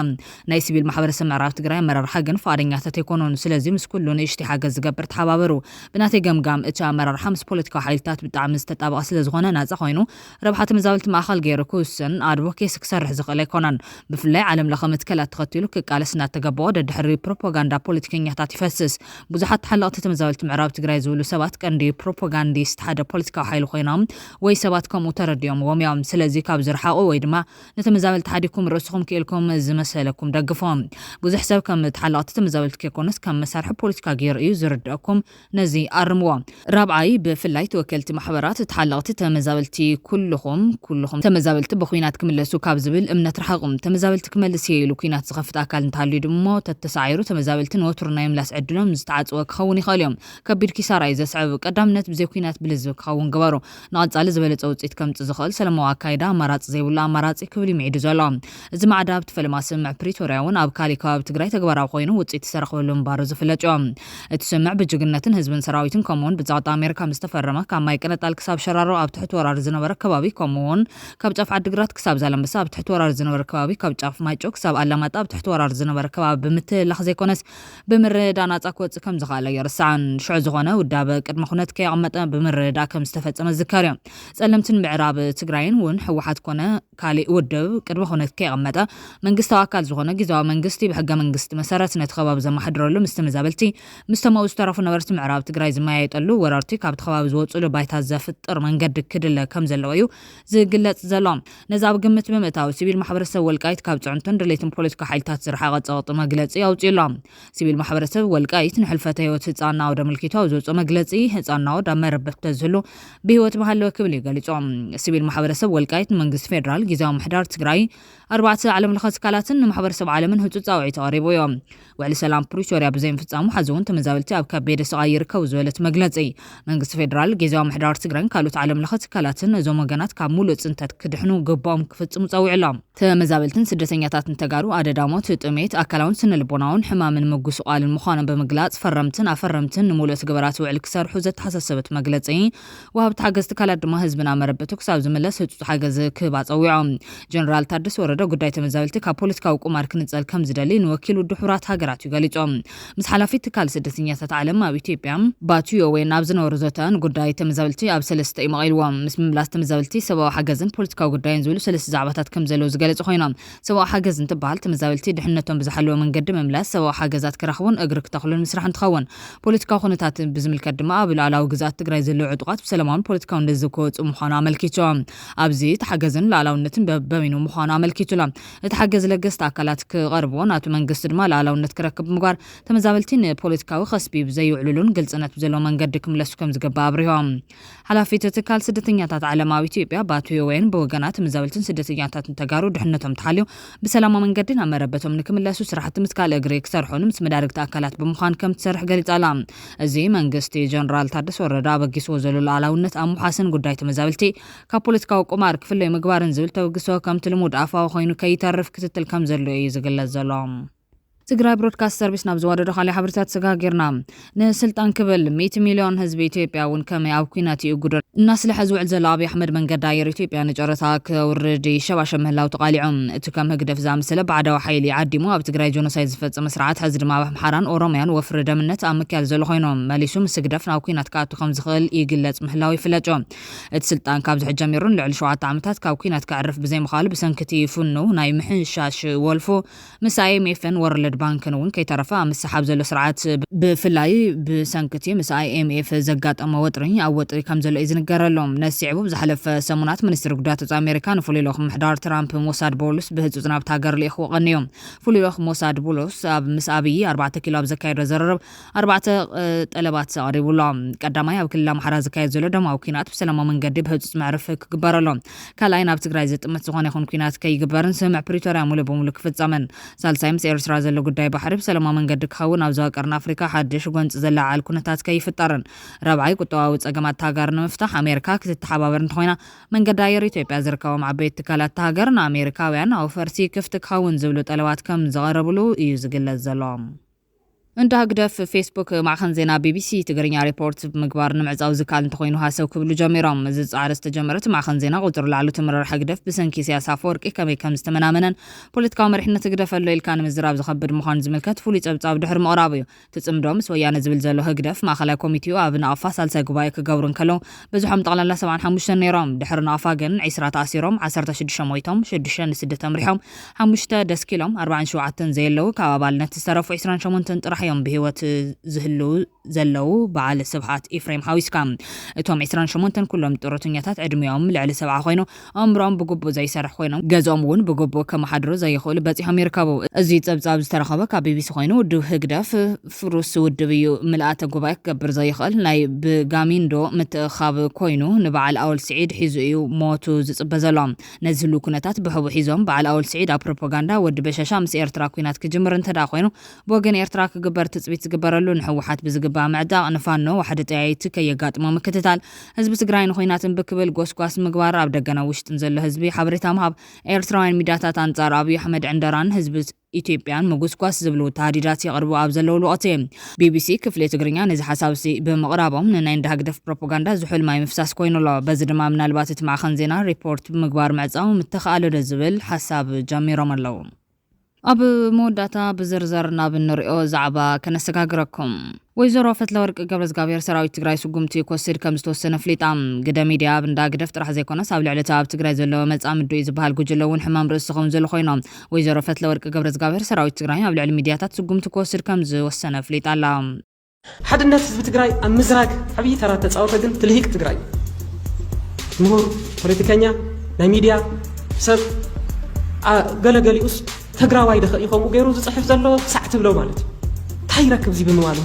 ናይ ሲቪል ማሕበረሰብ ምዕራብ ትግራይ ኣመራርሓ ግን ፈቃደኛታት ኣይኮኑን ስለዚ ምስ ኩሉ ንእሽቲ ሓገዝ ዝገበር ተሓባበሩ ብናተይ ገምጋም እቲ ኣመራርሓ ምስ ፖለቲካዊ ሓይልታት ብጣዕሚ ዝተጣበቐ ስለ ዝኾነ ናጻ ኮይኑ ረብሓ ተመዛበልቲ ማእኸል ገይሩ ክውስን ኣድቮኬሲ ክሰርሕ ዝኽእል ኣይኮነን ብፍላይ ዓለም ለኸ ምትከላት ተኸቲሉ ክቃለስ እናተገበኦ ደድሕሪ ፕሮፓጋንዳ ፖለቲከኛታት ይፈስስ ብዙሓት ተሓለቕቲ ተመዛበልቲ ምዕራብ ትግራይ ዝብሉ ሰባት ቀንዲ ፕሮፓጋንዲስት ሓደ ፖለቲካዊ ሓይሊ ኮይኖም ወይ ሰባት ከምኡ ተረዲኦምዎም እዮም ስለዚ ካብ ዝረሓቑ ወይ ድማ ነተመዛበልቲ ሓዲኩም ርእስኹም ክኢልኩም ዝመሰለኩም ደግፎም ብዙሕ ሰብ ከም ተሓለቕቲ ተመዛበልቲ ከይኮነስ ከም መሳርሒ ፖለቲካ ገይሩ እዩ ዝርድአኩም ነዚ ኣርምዎ ራብዓይ ብፍላይ ተወከልቲ ማሕበራት ተሓለቕቲ ተመዛበልቲ ኩልኹም ተመዛበልቲ ብኩናት ክምለሱ ካብ ዝብል እምነት ረሓቁም ተመዛበልቲ ክመልስ ኢሉ ኩናት ዝኸፍት ኣካል እንተሃልዩ ድሞ ተተሳዒሩ ተመዛበልቲ ንወትሩ ናይ ምላስ ዕድሎም ዝተዓጽወ ክኸውን ይኽእል እዮም ከቢድ ኪሳራ እዩ ዘስዕብ ቀዳምነት ብዘይ ኩናት ብልዝብ ክኸውን ግበሩ ንቐጻሊ ዝበለጸ ውፅኢት ከምጽእ ዝኽእል ሰለማዊ ኣካይዳ ኣማራጺ ዘይብሉ ኣማራጺ ክብል ይምዒዱ ዘሎ እዚ ማዕዳብ ተፈልማ ስምዕ ፕሪቶርያ እውን ኣብ ካሊእ ከባቢ ትግራይ ተግባራዊ ኮይኑ ውፅኢት ዝተረኽበሉ ምንባሩ ዝፍለጥ እዮም እቲ ስምዕ ብጅግነትን ህዝብን ሰራዊትን ከምኡውን ብዛዕባ ኣሜሪካ ምስ ተፈረመ ካብ ማይ ቅነጣል ክሳብ ሸራሮ ኣብ ትሕቲ ወራሪ ዝነበረ ከባቢ ከምኡውን ካብ ጫፍ ዓዲግራት ክሳብ ዛላምበሳ ኣብ ትሕቲ ወራሪ ዝነበረ ከባቢ ካብ ጫፍ ማይጮ ክሳብ ኣላማጣ ኣብ ትሕቲ ወራሪ ዝነበረ ከባቢ ብምትልላኽ ዘይኮነስ ብምርዳእ ናጻ ክወፅእ ከም ዝኽኣለ የርስዓን ሽዑ ዝኾነ ውዳበ ቅድመ ኩነት ከይቐመጠ ብምርዳእ ከም ዝተፈጸመ ዝካር እዮም ጸለምትን ምዕራብ ትግራይን እውን ሕወሓት ኮነ ካሊእ ውድብ ቅድመ ኩነት ከይቐመጠ መንግስታዊ ኣካል ዝኾነ ግዝያዊ መንግስቲ ብሕገ መንግስቲ መሰረት ነቲ ከባቢ ዘመሓድረሉ ምስ ተመዛበልቲ ምስ ተመኡ ዝተረፉ ነበርቲ ምዕራብ ትግራይ ዝመያየጠሉ ወረርቲ ካብቲ ከባቢ ዝወፅሉ ባይታ ዘፍጥር መንገዲ ክድለ ከም ዘለዎ እዩ ዝግለጽ ዘሎ ነዚ ኣብ ግምት ብምእታው ሲቪል ማሕበረሰብ ወልቃይት ካብ ጽዕንቶን ድሌትን ፖለቲካ ሓይልታት ዝረሓቐ ጸቕጢ መግለጺ ኣውፂኡሎም ሲቪል ማሕበረሰብ ወልቃይት ንሕልፈተ ህይወት ህፃን ናወድ ኣመልኪቱ ኣብ ዘውፅኦ መግለጺ ህፃን ናወድ ኣብ መረበት ተዝህሉ ብህይወት መሃለወ ክብል ይገሊጾም ሲቪል ማሕበረሰብ ወልቃይት ንመንግስቲ ፌደራል ግዝያዊ ምሕዳር ትግራይ 4 ዓለም ለኸ ትካላትን ንማሕበረሰብ ዓለምን ህጹጽ ጻውዒት ኣቕሪቡ እዮም ውዕሊ ሰላም ፕሪቶርያ ብዘይምፍጻሙ ሓዚ እውን ተመዛበልቲ ኣብ ከበደ ስቓይ ይርከቡ ዝበለት መግለጺ መንግስቲ ፌደራል ግዝያዊ ምሕዳር ትግራይን ካልኦት ዓለም ለኸ ትካላትን እዞም ወገናት ካብ ሙሉእ ጽንተት ክድሕኑ ግቦኦም ክፍጽሙ ጸዊዕሎም ተመዛበልትን ስደተኛታትን ተጋሩ ኣደዳሞት ጥሜት ኣካላውን ስነልቦናውን ሕማምን ምጉስቋልን ምዃኖም ብምግላጽ ፈረምትን ኣፈረምትን ንሙሉእ ትግበራት ውዕል ክሰርሑ ዘተሓሳሰበት መግለጺ ወሃብቲ ሓገዝ ትካላት ድማ ህዝብና መረበቱ ክሳብ ዝምለስ ህጹጽ ሓገዝ ክህብ ኣጸዊዖም ጀነራል ታደሰ ወረደ ጉዳይ ተመዛበልቲ ካብ ፖለቲካዊ ቁማር ክንጸል ከም ዝደሊ ንወኪሉ ድሑራት ሃገራት እዩ ገሊጾም ምስ ሓላፊት ትካል ስደተኛታት ዓለም ኣብ ኢትዮጵያ ባትዮ ወይ ናብ ዝነበሩ ዘተን ጉዳይ ተመዛበልቲ ኣብ 3 ይመቒልዎም ምስ ምምላስ ተመዛበልቲ ሰብኣዊ ሓገዝን ፖለቲካዊ ጉዳይን ዝብሉ 3 ዛዕባታት ከም ዘለዉ ዝገለጹ ኮይኖም ሰብኣዊ ሓገዝ እንትበሃል ተመዛበልቲ ድሕነቶም ብዝሓለወ መንገዲ ምምላስ ሰብኣዊ ሓገዛት ክረኽቡን እግሪ ክተኽሉን ምስራሕ እንትኸውን ፖለቲካዊ ኩነታት ብዝምልከት ድማ ኣብ ላዕላዊ ግዛት ትግራይ ዘለዉ ዕጡቓት ብሰላማውን ፖለቲካውን ልዝብ ክወፅኡ ምዃኑ ኣመልኪቶም ኣብዚ እቲ ሓገዝን ላዕላውነትን በበሚኑ ምዃኑ ኣመልኪቱሎም እቲ ሓገዝ ለገስቲ ኣካላት ክቐርብዎ ናቱ መንግስቲ ድማ ላዕላውነት ክረክብ ምግባር ተመዛበልቲ ንፖለቲካዊ ከስቢ ብዘይውዕሉሉን ግልጽነት ብዘለዎ መንገዲ ክምለሱ ከም ዝግባእ ኣብሪሆም ሓላፊት ትካል ስደተኛታት ዓለም ኣብ ኢትዮጵያ ባትዮ ወይን ብወገናት ተመዛበልትን ስደተኛታትን ተጋሩ ድሕነቶም ተሓልዩ ብሰላማዊ መንገዲ ናብ መረበቶም ንክምለሱ ስራሕቲ ምስካል እግሪ ክሰርሑን ምስ መዳርግቲ ኣካላት ብምዃን ከም ትሰርሕ ገሊጻላ እዚ መንግስቲ ጀነራል ታደሰ ወረደ ኣበጊስዎ ዘሎ ሉዓላውነት ኣብ ምሓስን ጉዳይ ተመዛበልቲ ካብ ፖለቲካዊ ቁማር ክፍለይ ምግባርን ዝብል ተበግሶ ከምቲ ልሙድ ኣፋዊ ኮይኑ ከይተርፍ ክትትል ከም ዘሎ እዩ ዝግለጽ ዘሎ ትግራይ ብሮድካስት ሰርቪስ ናብ ዝወደዶ ካሊእ ሓበሬታት ሰጋጊርና ንስልጣን ክብል 100 ሚልዮን ህዝቢ ኢትዮጵያ እውን ከመይ ኣብ ኩናት ይእጉዶ እናስልሐ ዝውዕል ዘሎ ኣብይ ኣሕመድ መንገዲ ኣየር ኢትዮጵያ ንጨረታ ክውርድ ሸባሸብ ምህላው ተቃሊዖም እቲ ከም ህግደፍ ዝኣመሰለ ባዕዳዊ ሓይሊ ዓዲሙ ኣብ ትግራይ ጆኖሳይድ ዝፈጸመ ስርዓት ሕዚ ድማ ኣብ ኣምሓራን ኦሮምያን ወፍሪ ደምነት ኣብ ምክያድ ዘሎ ኮይኖም መሊሱ ምስግደፍ ናብ ኩናት ክኣቱ ከም ዝኽእል ይግለጽ ምህላው ይፍለጮ እቲ ስልጣን ካብ ዝሕጂ ጀሚሩን ልዕሊ 7 ዓመታት ካብ ኩናት ክዕርፍ ብዘይምኻሉ ብሰንኪቲ ይፍኑ ናይ ምሕሻሽ ወልፎ ምስ IMF-ን ወርልድ ባንክን እውን ከይተረፈ ምስሓብ ዘሎ ስርዓት ብፍላይ ብሰንኪቲ ምስ IMF ዘጋጠመ ወጥሪ ኣብ ወጥሪ ከም ዘሎ ይዝንገረሎም ነሲዕቡ ብዝሓለፈ ሰሙናት ሚኒስትሪ ጉዳያት ወፃኢ ኣሜሪካ ንፍሉይ ልኡኽ ምሕዳር ትራምፕ ሞሳድ ቦሉስ ብህፁፅ ናብቲ ሃገር ልኢኽዎ ቀኒዮም ፍሉይ ልኡኽ ሞሳድ ቦሉስ ኣብ ምስ ኣብይ 4 ኪሎ ኣብ ዘካየዶ ዘረረብ 4 ጠለባት ኣቕሪቡሎም ቀዳማይ ኣብ ክልል ኣምሓራ ዝካየድ ዘሎ ደማዊ ኩናት ብሰላማዊ መንገዲ ብህፁፅ መዕረፍ ክግበረሎም ካልኣይ ናብ ትግራይ ዝጥምት ዝኾነ ይኹን ኩናት ከይግበርን ስምዕ ፕሪቶርያ ሙሉእ ብምሉእ ክፍጸምን ሳልሳይ ምስ ኤርትራ ዘሎ ጉዳይ ባሕሪ ሰላማዊ መንገዲ ክኸውን ኣብ ዝዋቀርና ኣፍሪካ ሓድሽ ጎንፂ ዘላዓል ኩነታት ከይፍጠርን ረብዓይ ቁጠባዊ ጸገማት ሃገር ንምፍታሕ ኣሜሪካ ክትተሓባበር እንተኮይና መንገዲ ኣየር ኢትዮጵያ ዝርከቦም ዓበይቲ ትካላት ሃገር ንኣሜሪካውያን ኣብ ፈርሲ ክፍቲ ክኸውን ዝብሉ ጠለባት ከም ዘቐረብሉ እዩ ዝግለጽ ዘሎ እንደ هقدف فيسبوك معخن زينا BBC تقرينيا ريبورت بمقبار نمعزاو زكال انتخوينو هاسو كبلو جاميرام مزيز عارس تجمرت معخن زينا قدر لعلو تمرر حقدف بسنكي سياسة فورك إكامي كمستمنا منن بوليتكاو مرحنا تقدف الليل كان مزراب زخبر مخان زملكات فولي تبتاب دحر مقرابيو تتسمدوم سويانا زبل زالو هقدف ما خلا كوميتيو ابن عفا سالسا قبايك قورن كلو بزوحم طغلا الله سبعان حموشتا نيرام دحرنا عفاقن عسرا تأسيروم عسرتا شدشا مويتهم شدشا نسدتا مريحهم حموشتا دسكيلوم 40 شوعتن زيلو كوابالنا تسترفو 20 شمونتن يوم بهوت زهلو زلو بعل سبحات إفريم حويسكام اتوم 20 شمونتن كلهم طرتنياتات عدميهم لعل 7 خوينو امرهم بغبو زي سرح خوينو غازوم ون بغبو كما حدرو زي خول بصيحم يركبو ازي صبصاب زترخبه كبيبي خوينو دو هقدف فروس ودبيو ملات غباك كبر زي خل ناي بغاميندو متخاب كوينو نبعل اول سعيد حيزو موتو زصبزلام نزلو كنتات بحبو حيزوم بعل اول سعيد بروباغندا ود بشاشا مس ايرترا كوينات كجمر انتدا خوينو بوغن ايرترا كغبر تጽبيت ዝግበረሉ ንሕወሓት ብዝግባ ምዕዳቕ ንፋኖ ወሓደ ጠያይቲ ከየጋጥሞ ምክትታል ህዝቢ ትግራይ ንኹይናትን ብክብል ጎስጓስ ምግባር ኣብ ደገና ውሽጥን ዘሎ ህዝቢ ሓበሬታ ምሃብ ኤርትራውያን ሚድያታት አንጻር አብይ አሕመድ ዕንደራን ህዝቢ ኢትዮጵያን መጉስጓስ ዝብሉ ታዲዳት ይቀርቡ ኣብ ዘለውሉ ወቅቲ ቢቢሲ ክፍለ ትግርኛ ነዚ ሓሳብሲ ብምቕራቦም ንናይ እንዳሃግደፍ ፕሮፓጋንዳ ዝሑል ማይ ምፍሳስ ኮይኑሎ በዚ ድማ ምናልባት እቲ ማዕኸን ዜና ሪፖርት ብምግባር ምዕፃው ምትኸኣለ ዝብል ሓሳብ ጀሚሮም ኣለዉ ኣብ መወዳእታ ብዝርዝር ናብ እንሪኦ ዛዕባ ከነሰጋግረኩም ወይዘሮ ፈትለወርቅ ገብረዝጋብሔር ሰራዊት ትግራይ ስጉምቲ ኮስድ ከም ዝተወሰነ ፍሊጣ ግደ ሚድያ እንዳግደፍ ጥራሕ ዘይኮነስ ኣብ ልዕሊ ኣብ ትግራይ ዘሎ መጻ ምድዩ ዝበሃል ጉጅለ እውን ሕማም ርእሲ ከም ዘሎ ኮይኖም ወይዘሮ ፈትለወርቅ ገብረዝጋብሔር ሰራዊት ትግራይ ኣብ ልዕሊ ሚድያታት ስጉምቲ ኮስድ ከም ዝወሰነ ፍሊጣ ኣላ ሓድነት ህዝቢ ትግራይ ኣብ ምዝራግ ዓብይ ተራ ተጻወተ ግን ትልሂቅ ትግራይ ምሁር ፖለቲከኛ ናይ ሚድያ ሰብ ገለገሊኡስ ትግራዋይ ደኸ ይኸሙ ገይሩ ዝጽሕፍ ዘሎ ክሳዕ ትብለው ማለት ታይረክብ ዚ ብምዋሉ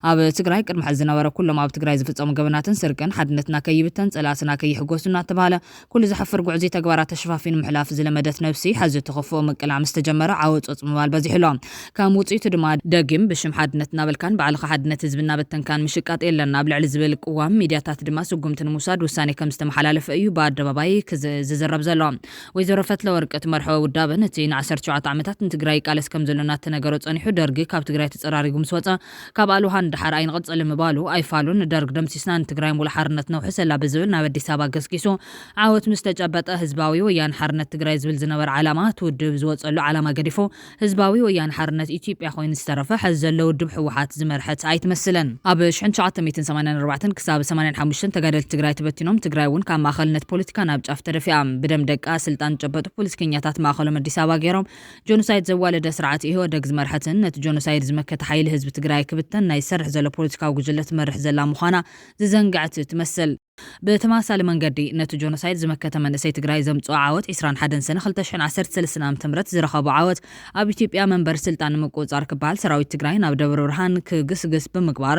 ኣብ ትግራይ ቅድሚ ሕዚ ዝነበረ ኩሎም ኣብ ትግራይ ዝፍጸሙ ገበናትን ስርቅን ሓድነትና ከይብተን ጸላስና ከይሕጎሱና ተባለ ኩሉ ዝሕፍር ጉዕዚ ተግባራት ተሸፋፊን ምሕላፍ ዝለመደት ነፍሲ ሓዚ ተኸፍኦ መቀላዕ ምስ ተጀመረ ዓወጾጽ ምባል በዚሕሎ ከም ውጽኢቱ ድማ ደጊም ብሽም ሓድነትና በልካን ባዕልኻ ሓድነት ህዝብና በተንካን ምሽቃጥ የለና ኣብ ልዕሊ ዝብል ቅዋም ሚድያታት ድማ ስጉምትን ሙሳድ ውሳኔ ከም ዝተመሓላለፈ እዩ በኣደባባይ ዝዝረብ ዘሎ ወይዘሮ ፈትለወርቅ ትመርሖ ውዳብን እቲ ን17 ዓመታት ንትግራይ ቃለስ ከም ዘሎና ተነገሮ ጸኒሑ ደርጊ ካብ ትግራይ ተጸራሪጉ ምስ ወፀ ካብ ኣልውሃን ድሓር ኣይንቕጽል ምባሉ ኣይፋሉን ደርግ ደምሲስናን ትግራይ ሙሉ ሓርነት ነው ሕሰላ ብዝብል ናብ አዲስ አበባ ገስኪሱ ዓወት ምስ ተጨበጠ ህዝባዊ ወያን ሓርነት ትግራይ ዝብል ዝነበረ ዓላማ ትውድብ ዝወጸሉ ዓላማ ገዲፎ ህዝባዊ ወያን ሓርነት ኢትዮጵያ ኮይኑ ዝተረፈ ሕዚ ዘሎ ውድብ ሕወሓት ዝመርሐት ኣይትመስለን ኣብ 1984 ክሳብ 85 ተጋደልቲ ትግራይ ተበቲኖም ትግራይ እውን ካብ ማእኸልነት ፖለቲካ ናብ ጫፍ ተደፊኣ ብደም ደቃ ስልጣን ጨበጡ ፖለቲከኛታት ማእኸሎም አዲስ አበባ ገይሮም ጆኖሳይድ ዘዋለደ ስርዓት ይሄ ደግ ዝመርሐትን ነቲ ጆኖሳይድ ዝመከተ ሓይሊ ህዝቢ ትግራይ ክብተን ናይ ሰርሕ ዘሎ ፖለቲካዊ ጉጅለት መርሕ ዘላ ምዃና ዝዘንጋዕት ትመስል بتماثل منقدي نتو جونوسايد زمكة منسي تግራይ ዘምጾ ዓወት 21 ሰነ 2013 ዓ.ም ዝረኸቡ ዓወት ኣብ ኢትዮጵያ መንበር ስልጣን መቆጻር ክባል ሰራዊት ትግራይ ናብ ደብረ ብርሃን ክግስግስ ብምግባር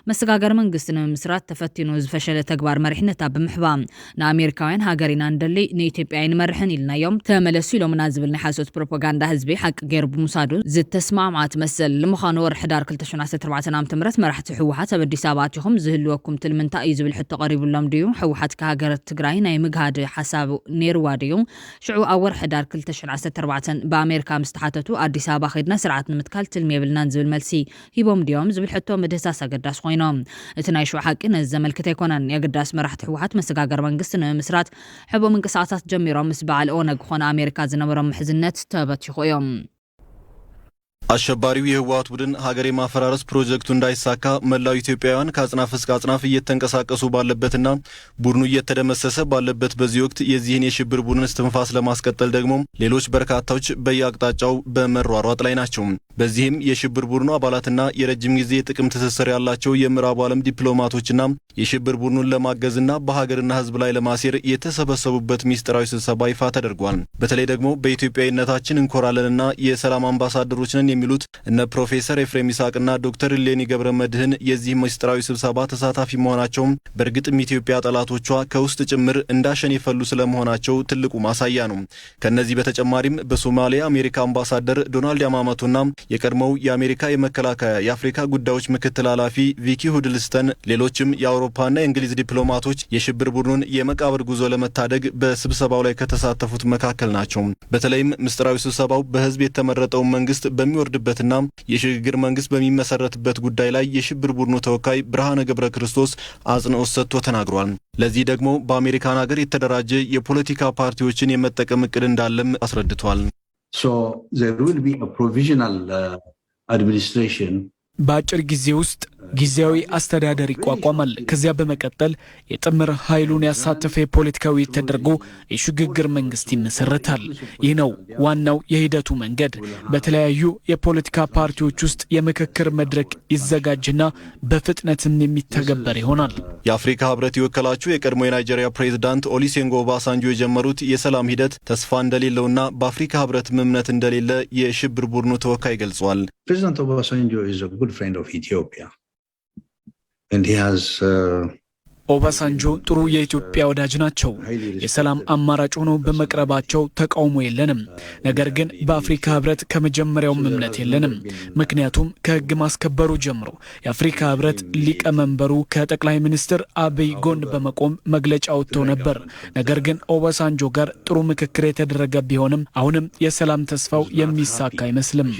መሰጋገር መንግስት ንምስራት ተፈቲኑ ዝፈሸለ ተግባር መሪሕነት ብምሕባም ንኣሜሪካውያን ሃገሪና እንደሊ ንኢትዮጵያ ይንመርሕን ኢልናዮም ተመለሱ ኢሎምና ዝብል ናይ ሓሶት ፕሮፓጋንዳ ህዝቢ ሓቂ ገይሩ ብምሳዱ ዝተስማዕማዕት መሰል ንምዃኑ ወር ሕዳር 2014 ዓ.ም መራሕቲ ሕወሓት ኣብ አዲስ አበባ ኣትኹም ዝህልወኩም ትልምንታ እዩ ዝብል ሕቶ ቀሪቡሎም ديو حوحات كهاجر تجري ناي مجهد حساب نيرواديو شعو أول حدار كل تشن 14 بأمريكا مستحتتو أديس أبا خدنا سرعة متكال تلمية بالنانزل الملسي هيبوم ديوم زبل حتى مدرسة قداس خوينام اتنايشو حقنا الزمل كتيكونن يا قداس مرحت حوحات مسجاجر منقسنا مسرات حبو من قصاصات جميرة مسبع الأونق خونا أمريكا زنورم محزنات تابت خويام አሸባሪው የህወሓት ቡድን ሀገር የማፈራረስ ፕሮጀክቱ እንዳይሳካ መላው ኢትዮጵያውያን ከአጽናፍ እስከ አጽናፍ እየተንቀሳቀሱ ባለበትና ቡድኑ እየተደመሰሰ ባለበት በዚህ ወቅት የዚህን የሽብር ቡድን እስትንፋስ ለማስቀጠል ደግሞ ሌሎች በርካታዎች በየአቅጣጫው በመሯሯጥ ላይ ናቸው። በዚህም የሽብር ቡድኑ አባላትና የረጅም ጊዜ ጥቅም ትስስር ያላቸው የምዕራቡ ዓለም ዲፕሎማቶችና የሽብር ቡድኑን ለማገዝና በሀገርና ህዝብ ላይ ለማሴር የተሰበሰቡበት ሚስጥራዊ ስብሰባ ይፋ ተደርጓል። በተለይ ደግሞ በኢትዮጵያዊነታችን እንኮራለንና የሰላም አምባሳደሮችን የሚሉት እነ ፕሮፌሰር ኤፍሬም ይስሐቅና ዶክተር ሌኒ ገብረመድህን የዚህ ምስጢራዊ ስብሰባ ተሳታፊ መሆናቸው በእርግጥም ኢትዮጵያ ጠላቶቿ ከውስጥ ጭምር እንዳሸን ይፈሉ ስለመሆናቸው ትልቁ ማሳያ ነው። ከነዚህ በተጨማሪም በሶማሊያ አሜሪካ አምባሳደር ዶናልድ ያማማቶና የቀድሞው የአሜሪካ የመከላከያ የአፍሪካ ጉዳዮች ምክትል ኃላፊ ቪኪ ሁድልስተን ሌሎችም የአውሮፓና የእንግሊዝ ዲፕሎማቶች የሽብር ቡድኑን የመቃብር ጉዞ ለመታደግ በስብሰባው ላይ ከተሳተፉት መካከል ናቸው። በተለይም ምስጢራዊ ስብሰባው በህዝብ የተመረጠው መንግስት በሚወርድበትና የሽግግር መንግስት በሚመሰረትበት ጉዳይ ላይ የሽብር ቡድኑ ተወካይ ብርሃነ ገብረ ክርስቶስ አጽንኦት ሰጥቶ ተናግሯል። ለዚህ ደግሞ በአሜሪካን ሀገር የተደራጀ የፖለቲካ ፓርቲዎችን የመጠቀም እቅድ እንዳለም አስረድቷል። So there will be a provisional administration. በአጭር ጊዜ ውስጥ ጊዜያዊ አስተዳደር ይቋቋማል። ከዚያ በመቀጠል የጥምር ኃይሉን ያሳተፈ ፖለቲካዊ ተደርጎ የሽግግር መንግስት ይመሰረታል። ይህ ነው ዋናው የሂደቱ መንገድ። በተለያዩ የፖለቲካ ፓርቲዎች ውስጥ የምክክር መድረክ ይዘጋጅና በፍጥነትም የሚተገበር ይሆናል። የአፍሪካ ህብረት የወከላቸው የቀድሞ የናይጄሪያ ፕሬዝዳንት ኦሉሴጉን ኦባሳንጆ የጀመሩት የሰላም ሂደት ተስፋ እንደሌለውና በአፍሪካ ህብረት እምነት እንደሌለ የሽብር ቡድኑ ተወካይ ገልጿል። President Obasanjo is a good friend of Ethiopia. And he has ኦባሳንጆ ጥሩ የኢትዮጵያ ወዳጅ ናቸው። የሰላም አማራጭ ሆነው በመቅረባቸው ተቃውሞ የለንም። ነገር ግን በአፍሪካ ህብረት ከመጀመሪያውም እምነት የለንም። ምክንያቱም ከህግ ማስከበሩ ጀምሮ የአፍሪካ ህብረት ሊቀመንበሩ ከጠቅላይ ሚኒስትር አብይ ጎን በመቆም መግለጫ ወጥተው ነበር። ነገር ግን ኦባሳንጆ ጋር ጥሩ ምክክር የተደረገ ቢሆንም አሁንም የሰላም ተስፋው የሚሳካ አይመስልም።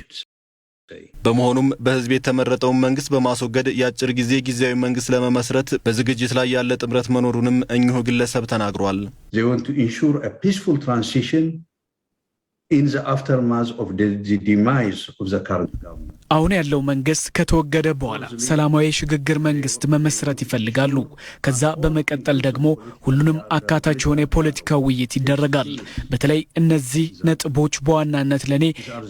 በመሆኑም በህዝብ የተመረጠውን መንግስት በማስወገድ የአጭር ጊዜ ጊዜያዊ መንግስት ለመመስረት በዝግጅት ላይ ያለ ጥምረት መኖሩንም እኚሁ ግለሰብ ተናግሯል። They want to ensure a peaceful transition in the aftermath of the demise of the current government. አሁን ያለው መንግስት ከተወገደ በኋላ ሰላማዊ ሽግግር መንግስት መመስረት ይፈልጋሉ። ከዛ በመቀጠል ደግሞ ሁሉንም አካታች የሆነ የፖለቲካ ውይይት ይደረጋል። በተለይ እነዚህ ነጥቦች በዋናነት ለኔ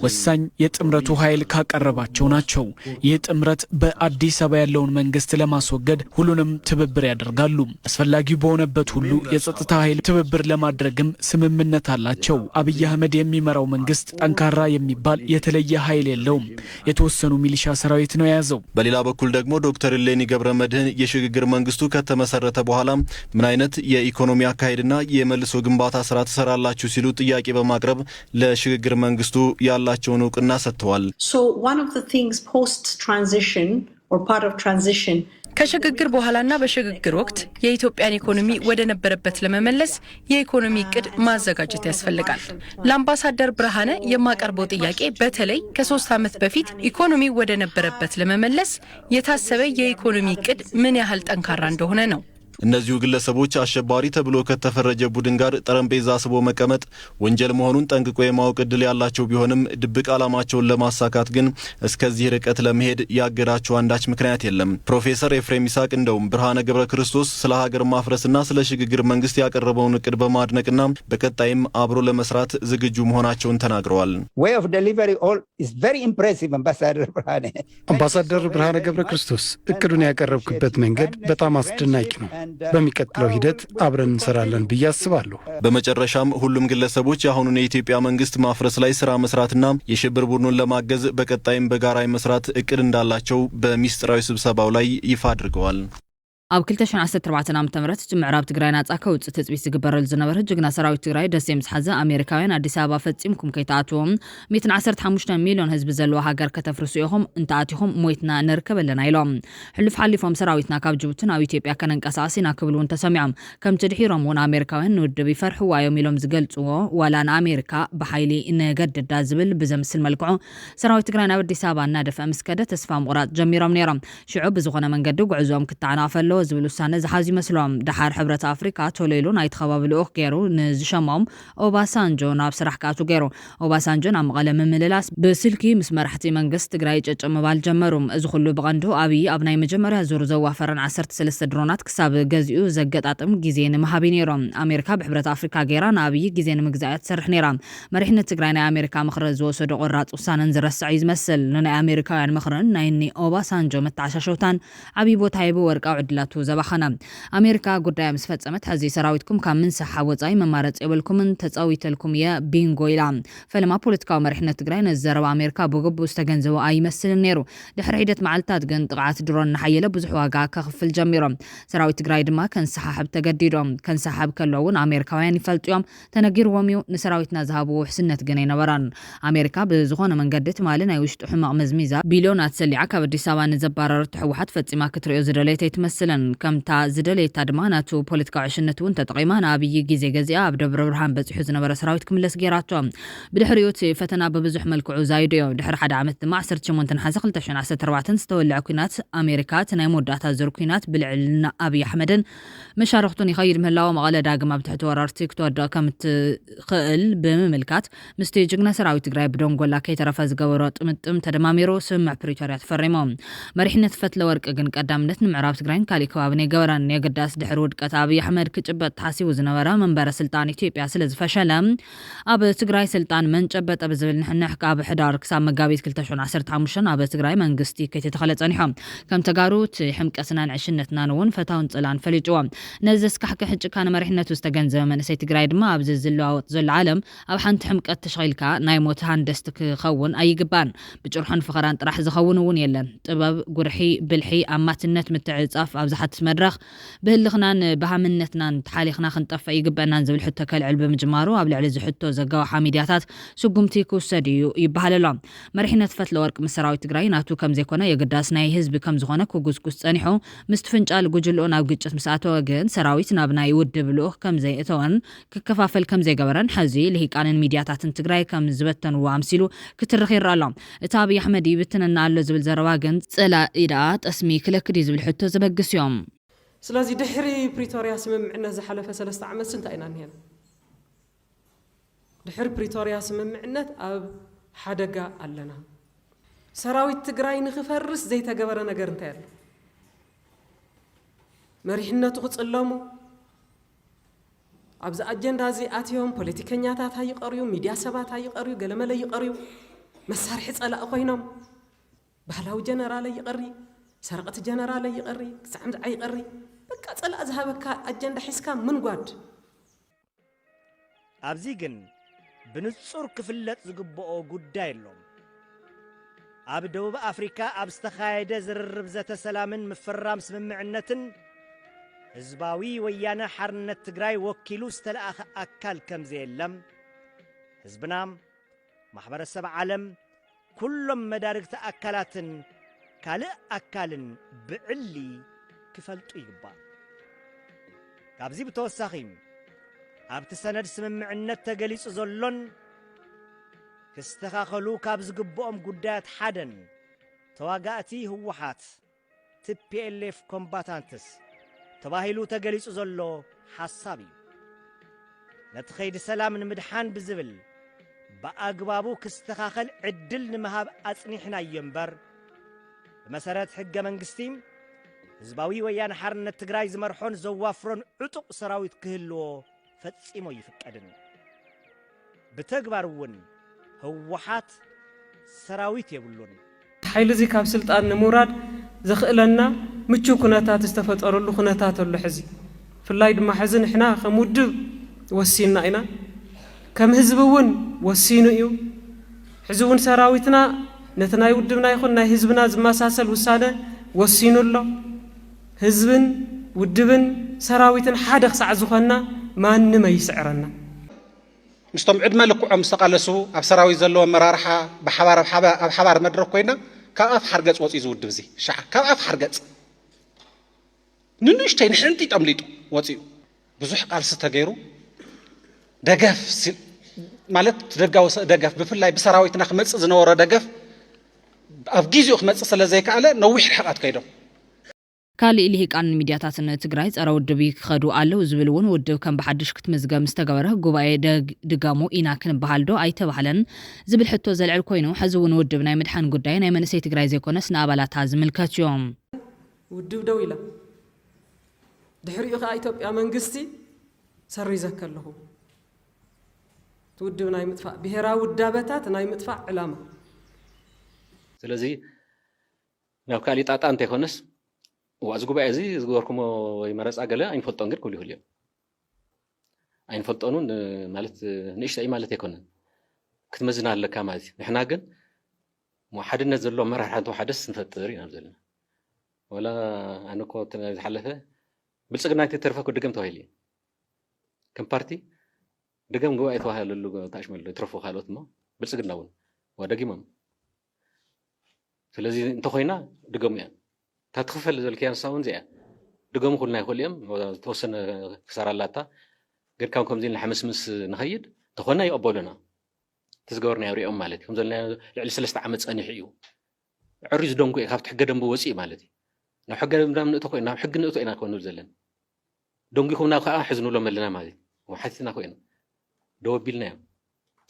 ወሳኝ የጥምረቱ ኃይል ካቀረባቸው ናቸው። ይህ ጥምረት በአዲስ አበባ ያለውን መንግስት ለማስወገድ ሁሉንም ትብብር ያደርጋሉ። አስፈላጊ በሆነበት ሁሉ የጸጥታ ኃይል ትብብር ለማድረግም ስምምነት አላቸው። አብይ አህመድ የሚመራው መንግስት ጠንካራ የሚባል የተለየ ኃይል የለውም። የተወሰኑ ሚሊሻ ሰራዊት ነው የያዘው። በሌላ በኩል ደግሞ ዶክተር ሌኒ ገብረመድህን የሽግግር መንግስቱ ከተመሰረተ በኋላ ምን አይነት የኢኮኖሚ አካሄድና የመልሶ ግንባታ ስራ ተሰራላችሁ ሲሉ ጥያቄ በማቅረብ ለሽግግር መንግስቱ ያላቸውን እውቅና ሰጥተዋል። So one of the things post transition or part of transition ከሽግግር በኋላና በሽግግር ወቅት የኢትዮጵያን ኢኮኖሚ ወደ ነበረበት ለመመለስ የኢኮኖሚ እቅድ ማዘጋጀት ያስፈልጋል። ለአምባሳደር ብርሃነ የማቀርበው ጥያቄ በተለይ ከ3 ዓመት በፊት ኢኮኖሚ ወደ ነበረበት ለመመለስ የታሰበ የኢኮኖሚ እቅድ ምን ያህል ጠንካራ እንደሆነ ነው። እነዚሁ ግለሰቦች አሸባሪ ተብሎ ከተፈረጀ ቡድን ጋር ጠረጴዛ ስቦ መቀመጥ ወንጀል መሆኑን ጠንቅቆ የማወቅ ዕድል ያላቸው ቢሆንም ድብቅ ዓላማቸውን ለማሳካት ግን እስከዚህ ርቀት ለመሄድ ያገዳቸው አንዳች ምክንያት የለም። ፕሮፌሰር ኤፍሬም ይስሐቅ እንደውም ብርሃነ ገብረ ክርስቶስ ስለ ሀገር ማፍረስና ስለ ሽግግር መንግስት ያቀረበውን እቅድ በማድነቅና በቀጣይም አብሮ ለመስራት ዝግጁ መሆናቸውን ተናግረዋል። way of delivery all is very impressive አምባሳደር ብርሃነ ገብረ ክርስቶስ እቅዱን ያቀረብክበት መንገድ በጣም አስደናቂ ነው። በሚቀጥለው ሂደት አብረን እንሰራለን ብዬ አስባለሁ። በመጨረሻም ሁሉም ግለሰቦች አሁኑን የኢትዮጵያ መንግስት ማፍረስ ላይ ስራ መስራትና የሽብር ቡድኑን ለማገዝ በቀጣይም በጋራ መስራት እቅድ እንዳላቸው በሚስጥራዊ ስብሰባው ላይ ይፋ አድርገዋል። ኣብ 2014 ዓ.ም ምዕራብ ትግራይ ናጻ ከውጽእ ትጽቢት ዝግበረሉ ዝነበረ ጅግና ሰራዊት ትግራይ ደሴ ምስ ሓዘ ኣሜሪካውያን ኣዲስ ኣበባ ፈጺምኩም ከይተኣትዎም 115 ሚልዮን ህዝቢ ዘለዋ ሃገር ከተፍርሱ ኢኹም እንተኣቲኹም ሞይትና ንርከበለና ኢሎም ሕልፍ ሓሊፎም ሰራዊትና ካብ ጅቡቲ ናብ ኢትዮጵያ ከነንቀሳቀስ ኢና ክብሉ እውን ተሰሚዖም ከምቲ ድሒሮም እውን ኣሜሪካውያን ንውድብ ይፈርሕዋ እዮም ኢሎም ዝገልጽዎ ዋላ ንኣሜሪካ ብሓይሊ ንገድዳ ዝብል ብዘምስል መልክዑ ሰራዊት ትግራይ ናብ ኣዲስ ኣበባ እናደፍአ ምስ ከደ ተስፋ ምቑራጽ ጀሚሮም ነይሮም። ሽዑ ብዝኾነ መንገዲ ጉዕዞኦም ክተዓናፈሎ ዝብል ውሳነ ዝሓዙ ይመስሎም። ድሓር ሕብረት ኣፍሪካ ቶሌሉ ናይ ተኸባቢ ልኡኽ ገይሩ ንዝሸሞም ኦባሳንጆ ናብ ስራሕ ክኣቱ ገይሩ። ኦባሳንጆ ናብ መቐለ ምምልላስ ብስልኪ ምስ መራሕቲ መንግስቲ ትግራይ ጨጨ ምባል ጀመሩ። እዚ ኩሉ ብቐንዱ ኣብይ ኣብ ናይ መጀመርያ ዙር ዘዋፈረን 13 ድሮናት ክሳብ ገዚኡ ዘገጣጥም ግዜ ንምሃብ ነይሮም። ኣሜሪካ ብሕብረት ኣፍሪካ ገይራ ንኣብይ ግዜ ንምግዛእ ትሰርሕ ነይራ። መሪሕነት ትግራይ ናይ ኣሜሪካ ምክሪ ዝወሰዶ ቆራፅ ውሳነን ዝረስዕ እዩ ዝመስል። ንናይ ኣሜሪካውያን ምክርን ናይ ኦባሳንጆ መተዓሻሸውታን ዓብይ ቦታ ሂቡ ወርቃዊ ዕድላት ናቱ ዘባኸና ኣሜሪካ ጉዳይ ምስ ፈጸመት ሕዚ ሰራዊትኩም ካብ ምንሳሓ ወጻኢ መማረጽ የብልኩምን ተጻዊተልኩም ቢንጎ ኢላ ፈለማ ፖለቲካዊ መሪሕነት ትግራይ ነዘረባ ኣሜሪካ ብግቡእ ዝተገንዘቡ ኣይመስልን ነይሩ ድሕሪ ሒደት መዓልታት ግን ጥቃዓት ድሮን ንሓየለ ብዙሕ ዋጋ ከኽፍል ጀሚሮም ሰራዊት ትግራይ ድማ ከንሰሓብ ተገዲዶም ከንሰሓብ ከለውን ኣሜሪካውያን ይፈልጥዮም ተነጊርዎም እዩ ንሰራዊትና ዝሃብዎ ውሕስነት ግን ኣይነበራን ኣሜሪካ ብዝኾነ መንገዲ ትማሊ ናይ ውሽጡ ሕማቕ መዝሚዛ ቢልዮናት ሰሊዓ ካብ ኣዲስ ኣበባ ንዘባረረት ሕወሓት ፈጺማ ክትሪኦ ዝደለየት ኣይትመስልን ከምታ ዝደለየታ ድማ ናቱ ፖለቲካዊ ዕሽነት እውን ተጠቒማ ንኣብይ ግዜ ገዚኣ ኣብ ደብረ ብርሃን በፂሑ ዝነበረ ሰራዊት ክምለስ ጌራቶ ብድሕሪኡ እቲ ፈተና ብብዙሕ መልክዑ ዛይዱ እዩ ድሕሪ ሓደ ዓመት ድማ 18 ሓዘ 2014 ዝተወልዐ ኩናት ኣሜሪካ እቲ ናይ መወዳእታ ዙር ኩናት ብልዕልና ኣብይ ኣሕመድን መሻርክቱን ይኸይድ ምህላዎ መቐለ ዳግም ኣብ ትሕቲ ወራርቲ ክትወድቕ ከም እትኽእል ብምምልካት ምስቲ ጅግና ሰራዊት ትግራይ ብደንጎላ ከይተረፈ ዝገበሮ ጥምጥም ተደማሚሩ ስምምዕ ፕሪቶርያ ተፈሪሞም መሪሕነት ፈትለ ወርቂ ግን ቀዳምነት ንምዕራብ ትግራይን ካሊእ ከባቢን የገበረን የገዳስ ድሕሪ ውድቀት ኣብይ ኣሕመድ ክጭበጥ ተሓሲቡ ዝነበረ መንበረ ስልጣን ኢትዮጵያ ስለ ዝፈሸለ ኣብ ትግራይ ስልጣን መንጨበጠ ብዝብል ንሕንሕ ካብ ሕዳር ክሳብ መጋቢት 2015 ኣብ ትግራይ መንግስቲ ከይተተኸለ ጸኒሖም ከም ተጋሩት ሕምቀስናን ዕሽነትናን እውን ፈታውን ጽላን ፈሊጭዎም ነዚ ስካሕክሕ ጭካነ መሪሕነቱ ዝተገንዘበ መንእሰይ ትግራይ ድማ ኣብዚ ዝለዋወጥ ዘሎ ዓለም ኣብ ሓንቲ ሕምቀት ተሸኺልካ ናይ ሞት ሃንደስቲ ክኸውን ኣይግባን ብጭርሖን ፍኸራን ጥራሕ ዝኸውን እውን የለን ጥበብ ጉርሒ ብልሒ ኣማትነት ምትዕጻፍ ኣብ ዝሓትት መድረኽ ብህልኽናን ብሃምነትናን ተሓሊኽና ክንጠፍእ ይግበአናን ዝብል ሕቶ ከልዕል ብምጅማሩ ኣብ ልዕሊ ዝሕቶ ዘጋውሓ ሚድያታት ስጉምቲ ክውሰድ እዩ ይበሃል ኣሎ መሪሕነት ፈትለ ወርቂ ምስ ሰራዊት ትግራይ ናቱ ከም ዘይኮነ የግዳስ ናይ ህዝቢ ከም ዝኾነ ክጉስጉስ ጸኒሑ ምስ ፍንጫል ጉጅልኡ ናብ ግጭት ምስ ኣተወ ግን ሰራዊት ናብ ናይ ውድብ ልኡኽ ከም ዘይእተወን ክከፋፈል ከም ዘይገበረን ሕዚ ልሂቃንን ሚድያታትን ትግራይ ከም ዝበተንዎ ኣምሲሉ ክትርኽ ይረአ ኣሎ እቲ ኣብይ ኣሕመድ ይብትነና ኣሎ ዝብል ዘረባ ግን ጸላኢዳ ጠስሚ ክለክድ እዩ ዝብል ሕቶ ዘበግስ እዮም ስለዚ ድሕሪ ፕሪቶርያ ስምምዕነት ዝሓለፈ 3 ዓመት ስንታይ ኢና ንሄና ድሕሪ ፕሪቶርያ ስምምዕነት ኣብ ሓደጋ ኣለና ሰራዊት ትግራይ ንኽፈርስ ዘይተገበረ ነገር እንታይ ኣሎ መሪሕነቱ ክጽለሙ ኣብዚ ኣጀንዳ እዚ ኣትዮም ፖለቲከኛታት ኣይቀርዩ ሚድያ ሰባት ኣይቀርዩ ገለመለ ይቀርዩ መሳርሒ ጸላእ ኮይኖም ባህላዊ ጀነራል ይቀሪ ሰረቀት ጀነራል ይቀሪ ክሳዕም ኣይቀሪ በቃ ጸላእ ዝሃበካ ኣጀንዳ ሒስካ ምን ጓድ ኣብዚ ግን ብንጹር ክፍለጥ ዝግብኦ ጉዳይ ኣሎም ኣብ ደቡብ ኣፍሪካ ኣብ ዝተኻየደ ዝርርብ ዘተ ሰላምን ምፍራም ስምምዕነትን ህዝባዊ ወያነ ሓርነት ትግራይ ወኪሉ ዝተለኣኸ ኣካል ከም ዘየለም ህዝብና ማሕበረሰብ ዓለም ኩሎም መዳርግቲ ኣካላትን ካልእ ኣካልን ብዕሊ ክፈልጡ ይግባእ ካብዚ ብተወሳኺ ኣብቲ ሰነድ ስምምዕነት ተገሊጹ ዘሎን ክስተኻኸሉ ካብ ዝግብኦም ጉዳያት ሓደን ተዋጋእቲ ህወሓት TPLF ኮምባታንትስ ተባሂሉ ተገሊጹ ዘሎ ሓሳብ እዩ ነቲ ኸይዲ ሰላም ንምድሓን ብዝብል ብኣግባቡ ክስተኻኸል ዕድል ንምሃብ ኣጽኒሕናዮ እምበር ብመሰረት ሕገ መንግስቲ ህዝባዊ ወያነ ሓርነት ትግራይ ዝመርሖን ዘዋፍሮን ዕጡቕ ሰራዊት ክህልዎ ፈጺሞ ይፍቀድን ብተግባር እውን ህወሓት ሰራዊት የብሉን ሓይሊ እዚ ካብ ስልጣን ንምውራድ ዘኽእለና ምቹ ኩነታት ዝተፈጠረሉ ኩነታት ኣሎ ሕዚ ፍላይ ድማ ሕዚ ንሕና ከም ውድብ ወሲንና ኢና ከም ህዝቢ እውን ወሲኑ እዩ ሕዚ እውን ሰራዊትና ነቲ ናይ ውድብና ይኹን ናይ ህዝብና ዝመሳሰል ውሳነ ወሲኑ ኣሎ ህዝብን ውድብን ሰራዊትን ሓደ ክሳዕ ዝኾንና ማንም ኣይስዕረና ምስቶም ዕድመ ልክዖም ዝተቃለሱ ኣብ ሰራዊት ዘለዎ መራርሓ ብሓባር ኣብ ሓባር መድረክ ኮይና ካብ ኣፍ ሓርገጽ ወፂኡ ዝውድብ እዚ ሻዓ ካብ ኣፍ ሓርገጽ ንንእሽተይ ንሕንቲ ጠምሊጡ ወፂኡ ብዙሕ ቃልሲ ተገይሩ ደገፍ ማለት ደጋዊ ደገፍ ብፍላይ ብሰራዊትና ክመጽእ ዝነበረ ደገፍ ኣብ ጊዜኡ ክመጽእ ስለ ዘይከኣለ ነዊሕ ርሕቀት ከይዶም ካልእ ልሂቃንን ሚድያታትን ትግራይ ጸረ ውድብ ክኸዱ ኣለዉ ዝብል እውን ውድብ ከም ብሓድሽ ክትምዝገብ ዝተገበረ ጉባኤ ድጋሙ ኢና ክንበሃል ዶ ኣይተባህለን ዝብል ሕቶ ዘልዕል ኮይኑ ሕዚ እውን ውድብ ናይ ምድሓን ጉዳይ ናይ መንእሰይ ትግራይ ዘይኮነስ ንኣባላታ ዝምልከት እዮም ውድብ ደው ኢላ ድሕሪኡ ከዓ ኢትዮጵያ መንግስቲ ሰሪዘካ ኣለኹ ውድብ ናይ ምጥፋእ ብሄራዊ ውዳበታት ናይ ምጥፋእ ዕላማ ስለዚ ናብ ካልእ ጣጣ እንተይኮነስ وأزقوا بقى زي زقوركم ويمارس عجلة ينفطون غير كل يوم ينفطونون مالت نيش أي مالت يكون كتمزنا على كامازي نحن جن موحد نزل له مرة حد وحدث نفترين نزلنا ولا أنا كنت حلفه بس قلنا أنت تعرفه كل دقم توهيلي كم بارتي دقم جوا يتوهل اللي تاشمل يترفوا خالوت ما بس قلنا ون ودقيمهم فلذي أنت خوينا دقم يعني تتخفل ذلك كيان ساون زي دقم كلنا كل يوم وتوصل كسر اللاتا غير كم زين الحمس مس نخيد تخونا يقبلنا تزقورنا يوري مالتي كم زلنا لعل سلسة عمت أني حيو عريز دونكو يخاف تحقق دم بوسي مالتي لو حق دم نتوقعنا حق نتوقعنا كون نزلنا دونكو كنا خا حزنوا لهم لنا مالتي وحثنا خوينا دو بيلنا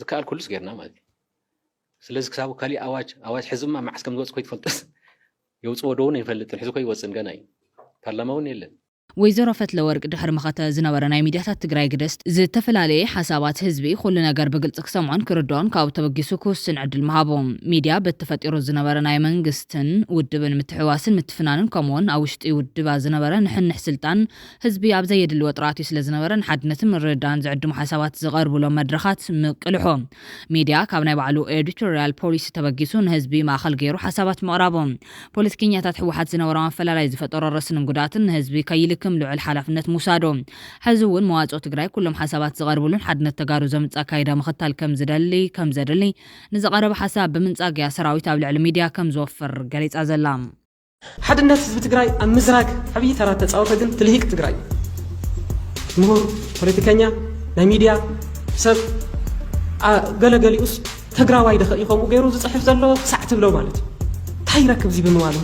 ذكاء الكل صغيرنا مالتي سلازك سابو كالي أواج حزم مع عسكم زوج كويت فلتس يوصوا دون يفلت الحزب كويت وصل جناي برلمان يلا ወይዘሮ ፈትለወርቅ ድሕሪ መኸተ ዝነበረ ናይ ሚድያታት ትግራይ ግደስት ዝተፈላለዩ ሓሳባት ህዝቢ ኩሉ ነገር ብግልጽ ክሰምዖን ክርድኦን ካብኡ ተበጊሱ ክውስን ዕድል ምሃቦም ሚድያ በተፈጢሩ ዝነበረ ናይ መንግስትን ውድብን ምትሕዋስን ምትፍናንን ከምኡውን ኣብ ውሽጢ ውድባ ዝነበረ ንሕንሕ ስልጣን ህዝቢ ኣብ ዘየድሊ ወጥራትዩ ስለ ዝነበረ ንሓድነትን ምርዳን ዝዕድሙ ሓሳባት ዝቐርብሎም መድረኻት ምቅልሖም ሚድያ ካብ ናይ ባዕሉ ኤዲቶሪያል ፖሊሲ ተበጊሱ ንህዝቢ ማእኸል ገይሩ ሓሳባት ምቕራቦም ፖለቲከኛታት ሕወሓት ዝነበሮም ኣፈላላይ ዝፈጠሮ ርስንን ጉዳትን ንህዝቢ ከይል كم لعل حلفنت موسادو حزون مواضع تجري كلهم حسابات صغار بلون حدنا التجارب زمت أكيدا مختل كم زدلي نزقرب حساب بمنطقة يا سراوي تابع الميديا كم زوفر قالت أزلام حد الناس بتجري المزرق حبي ترى تصور جن تلهيك تجري مهور بوليتيكانيا الميديا سب قال أس تجري وايد يخوم وغيره صحيح زلوا ساعة بلو مالتي تايرك بزي بنوالو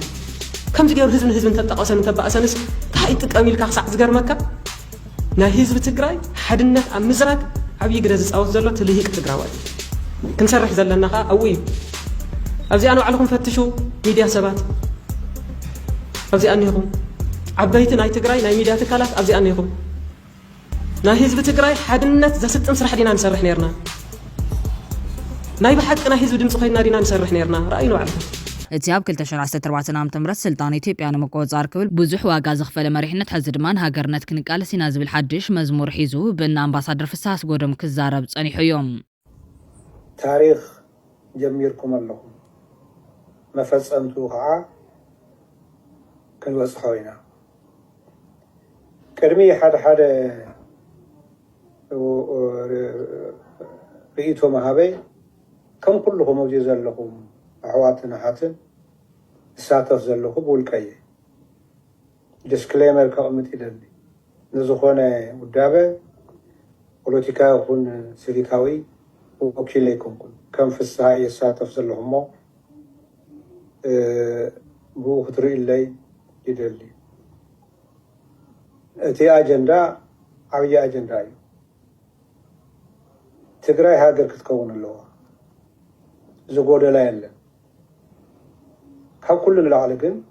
كم تجري هزم تتقاسن تبقاسنس تايتك أميل كخسع زجر مكة نا هزب تجري حد الناس المزرق حبي يجرز تصور زلوا تلهيك تجري وايد كنسرح زلنا خا أوي أبزي أنا عليكم فتشوا ميديا سبات أبزي أنيهم عبيت ناي تجري ناي ميديا تكالات أبزي أنيهم نا هزب تجري حد الناس زست نسرح دينا نسرح نيرنا ناي بحق نا هزب دين صخينا دينا نسرح نيرنا رأينا عليكم اتياب كل تشرع 14 عام تمرت سلطان إثيوبيا نمقوصار كبل بوزح واغا زخفل مريحنت حزدمان هاجرنت كنقال سينازب الحدش مزمور حيزو بان امباسادر فساس قدم كزارب صنيح يوم تاريخ جميركم اللهم ما فصمتو ها كن وصحوينا كرمي حد رئيتو مهابي كم كلهم موجز لهم أحواتنا حاتن ساتف زلخو بولكاي ديسكليمر كأمت إلني نزخونا ودابة بوليتيكا يكون سيريكاوي وكيليكم كم في الساعة ساتف زلهم بو خطري اللي يدلي تي أجندا عوي أجندا تقرأي هاجر كتكون اللغة زقودة لا يلا كم كل العالقين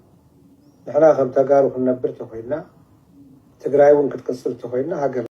نحن خم تجارب نبر تخيلنا تجري ونكت كسر تخيلنا هاجر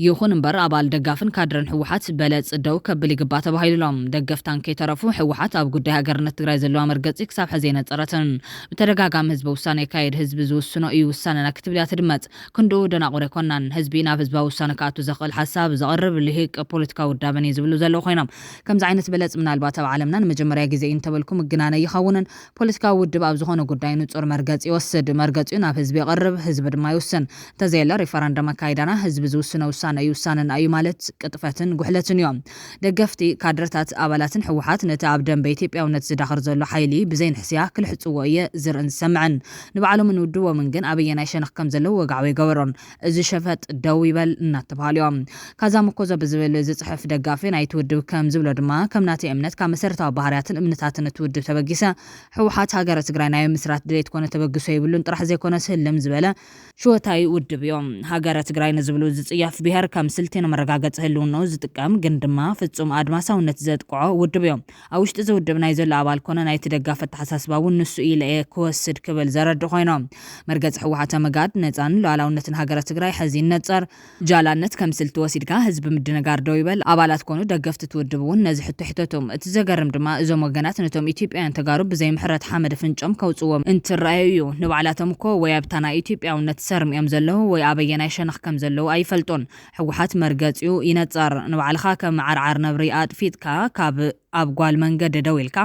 يخون مبر أبال دقافن كادرن حوحات بلد صدو كبلي قباطة بهايلهم دقفتان كي طرفو حوحات أب قد هاجرنت تجري زلوا مرقص إكساب حزينة طرتن بترجع حزب وسانة كايد حزب زو السنائي وسانة نكتب لي أتدمت كندو دنا قري كونان حزبنا حزب وسانة كاتو زقل حساب زقرب اللي هيك بوليتيكا ودابني زبلو زلوا خينام كم زعينة بلد من الباطة وعالمنا مجمرة جزئين تبلكم الجنانة يخونن بوليتيكا ودباب زخون قداين تصور مرقص يوسد مرقص ينا حزب يقرب حزب ما يوسن تزيل ريفراندوم كايدنا حزب زو السنة يوسانن أي مالت قطفتن قحلتن يوم دقفتي كادرتات أبالاتن حوحات نتعب دم بإثيوبيا ونتزداخر زلو حيلي بزين حسيا كل حصوية زرن سمعن نبعلو من ودو ومن جن أبينا يشنخ كم زلو وقعوي قورن إذا شفت دوي بل نتبها اليوم كذا مكوزة بزبل إذا صحف دقافين أي تودو كم زبلو دما كم ناتي أمنت كم مسرتا بحريات الأمنتات نتودو تبقيسا حوحات هاجرت قراينا مسرات دريت كونة تبقيسو يبلون طرح زي كونة سلم زبالة شو تاي ودو بيوم هاجرت قراينا زبلو زياف بها ድሕር ከም ስልቲን መረጋገጽ ህልውናው ዝጥቀም ግን ድማ ፍጹም ኣድማሳውነት ዘጥቅዖ ውድብ እዮም ኣብ ውሽጢ ዝውድብ ናይ ዘሎ ኣባል ኮነ ናይ ተደጋፈ ተሓሳስባ እውን ንሱ ኢለ ክወስድ ክብል ዘረድእ ኮይኖም መርገጽ ሕወሓት መጋድ ነፃን ሉዓላውነትን ሃገረ ትግራይ ሕዚ ይነጸር ጃላነት ከም ስልቲ ወሲድካ ህዝቢ ምድንጋር ደው ይበል ኣባላት ኮኑ ደገፍቲ ትውድብ እውን ነዚ ሕቶ ሕተቶም እቲ ዘገርም ድማ እዞም ወገናት ነቶም ኢትዮጵያውያን ተጋሩ ብዘይ ምሕረት ሓመድ ፍንጮም ከውፅዎም እንትረኣዩ እዩ ንባዕላቶም እኮ ወይ ኣብታ ናይ ኢትዮጵያውነት ሰርም እዮም ዘለዉ ወይ ኣበየናይ ሸነኽ ከም ዘለዉ ኣይፈልጦን ሕወሓት መርገፂኡ ይነጸር ንባዕልኻ ከም ዓርዓር ነብሪ ኣጥፊጥካ ካብ ኣብ ጓል መንገዲ ደው ኢልካ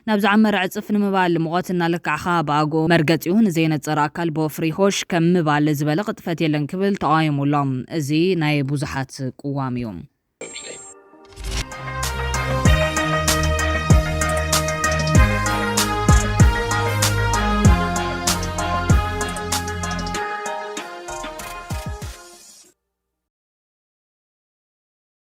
ናብ ዝዓመረ ዕፅፍ ንምባል ሙቐት እናለካዕኻ ብኣጎ መርገፂኡ ንዘይነፀረ ኣካል ብወፍሪ ሆሽ ከም ምባል ዝበለ ቅጥፈት የለን ክብል ተቃዊሙሎም እዚ ናይ ብዙሓት ቅዋም እዮም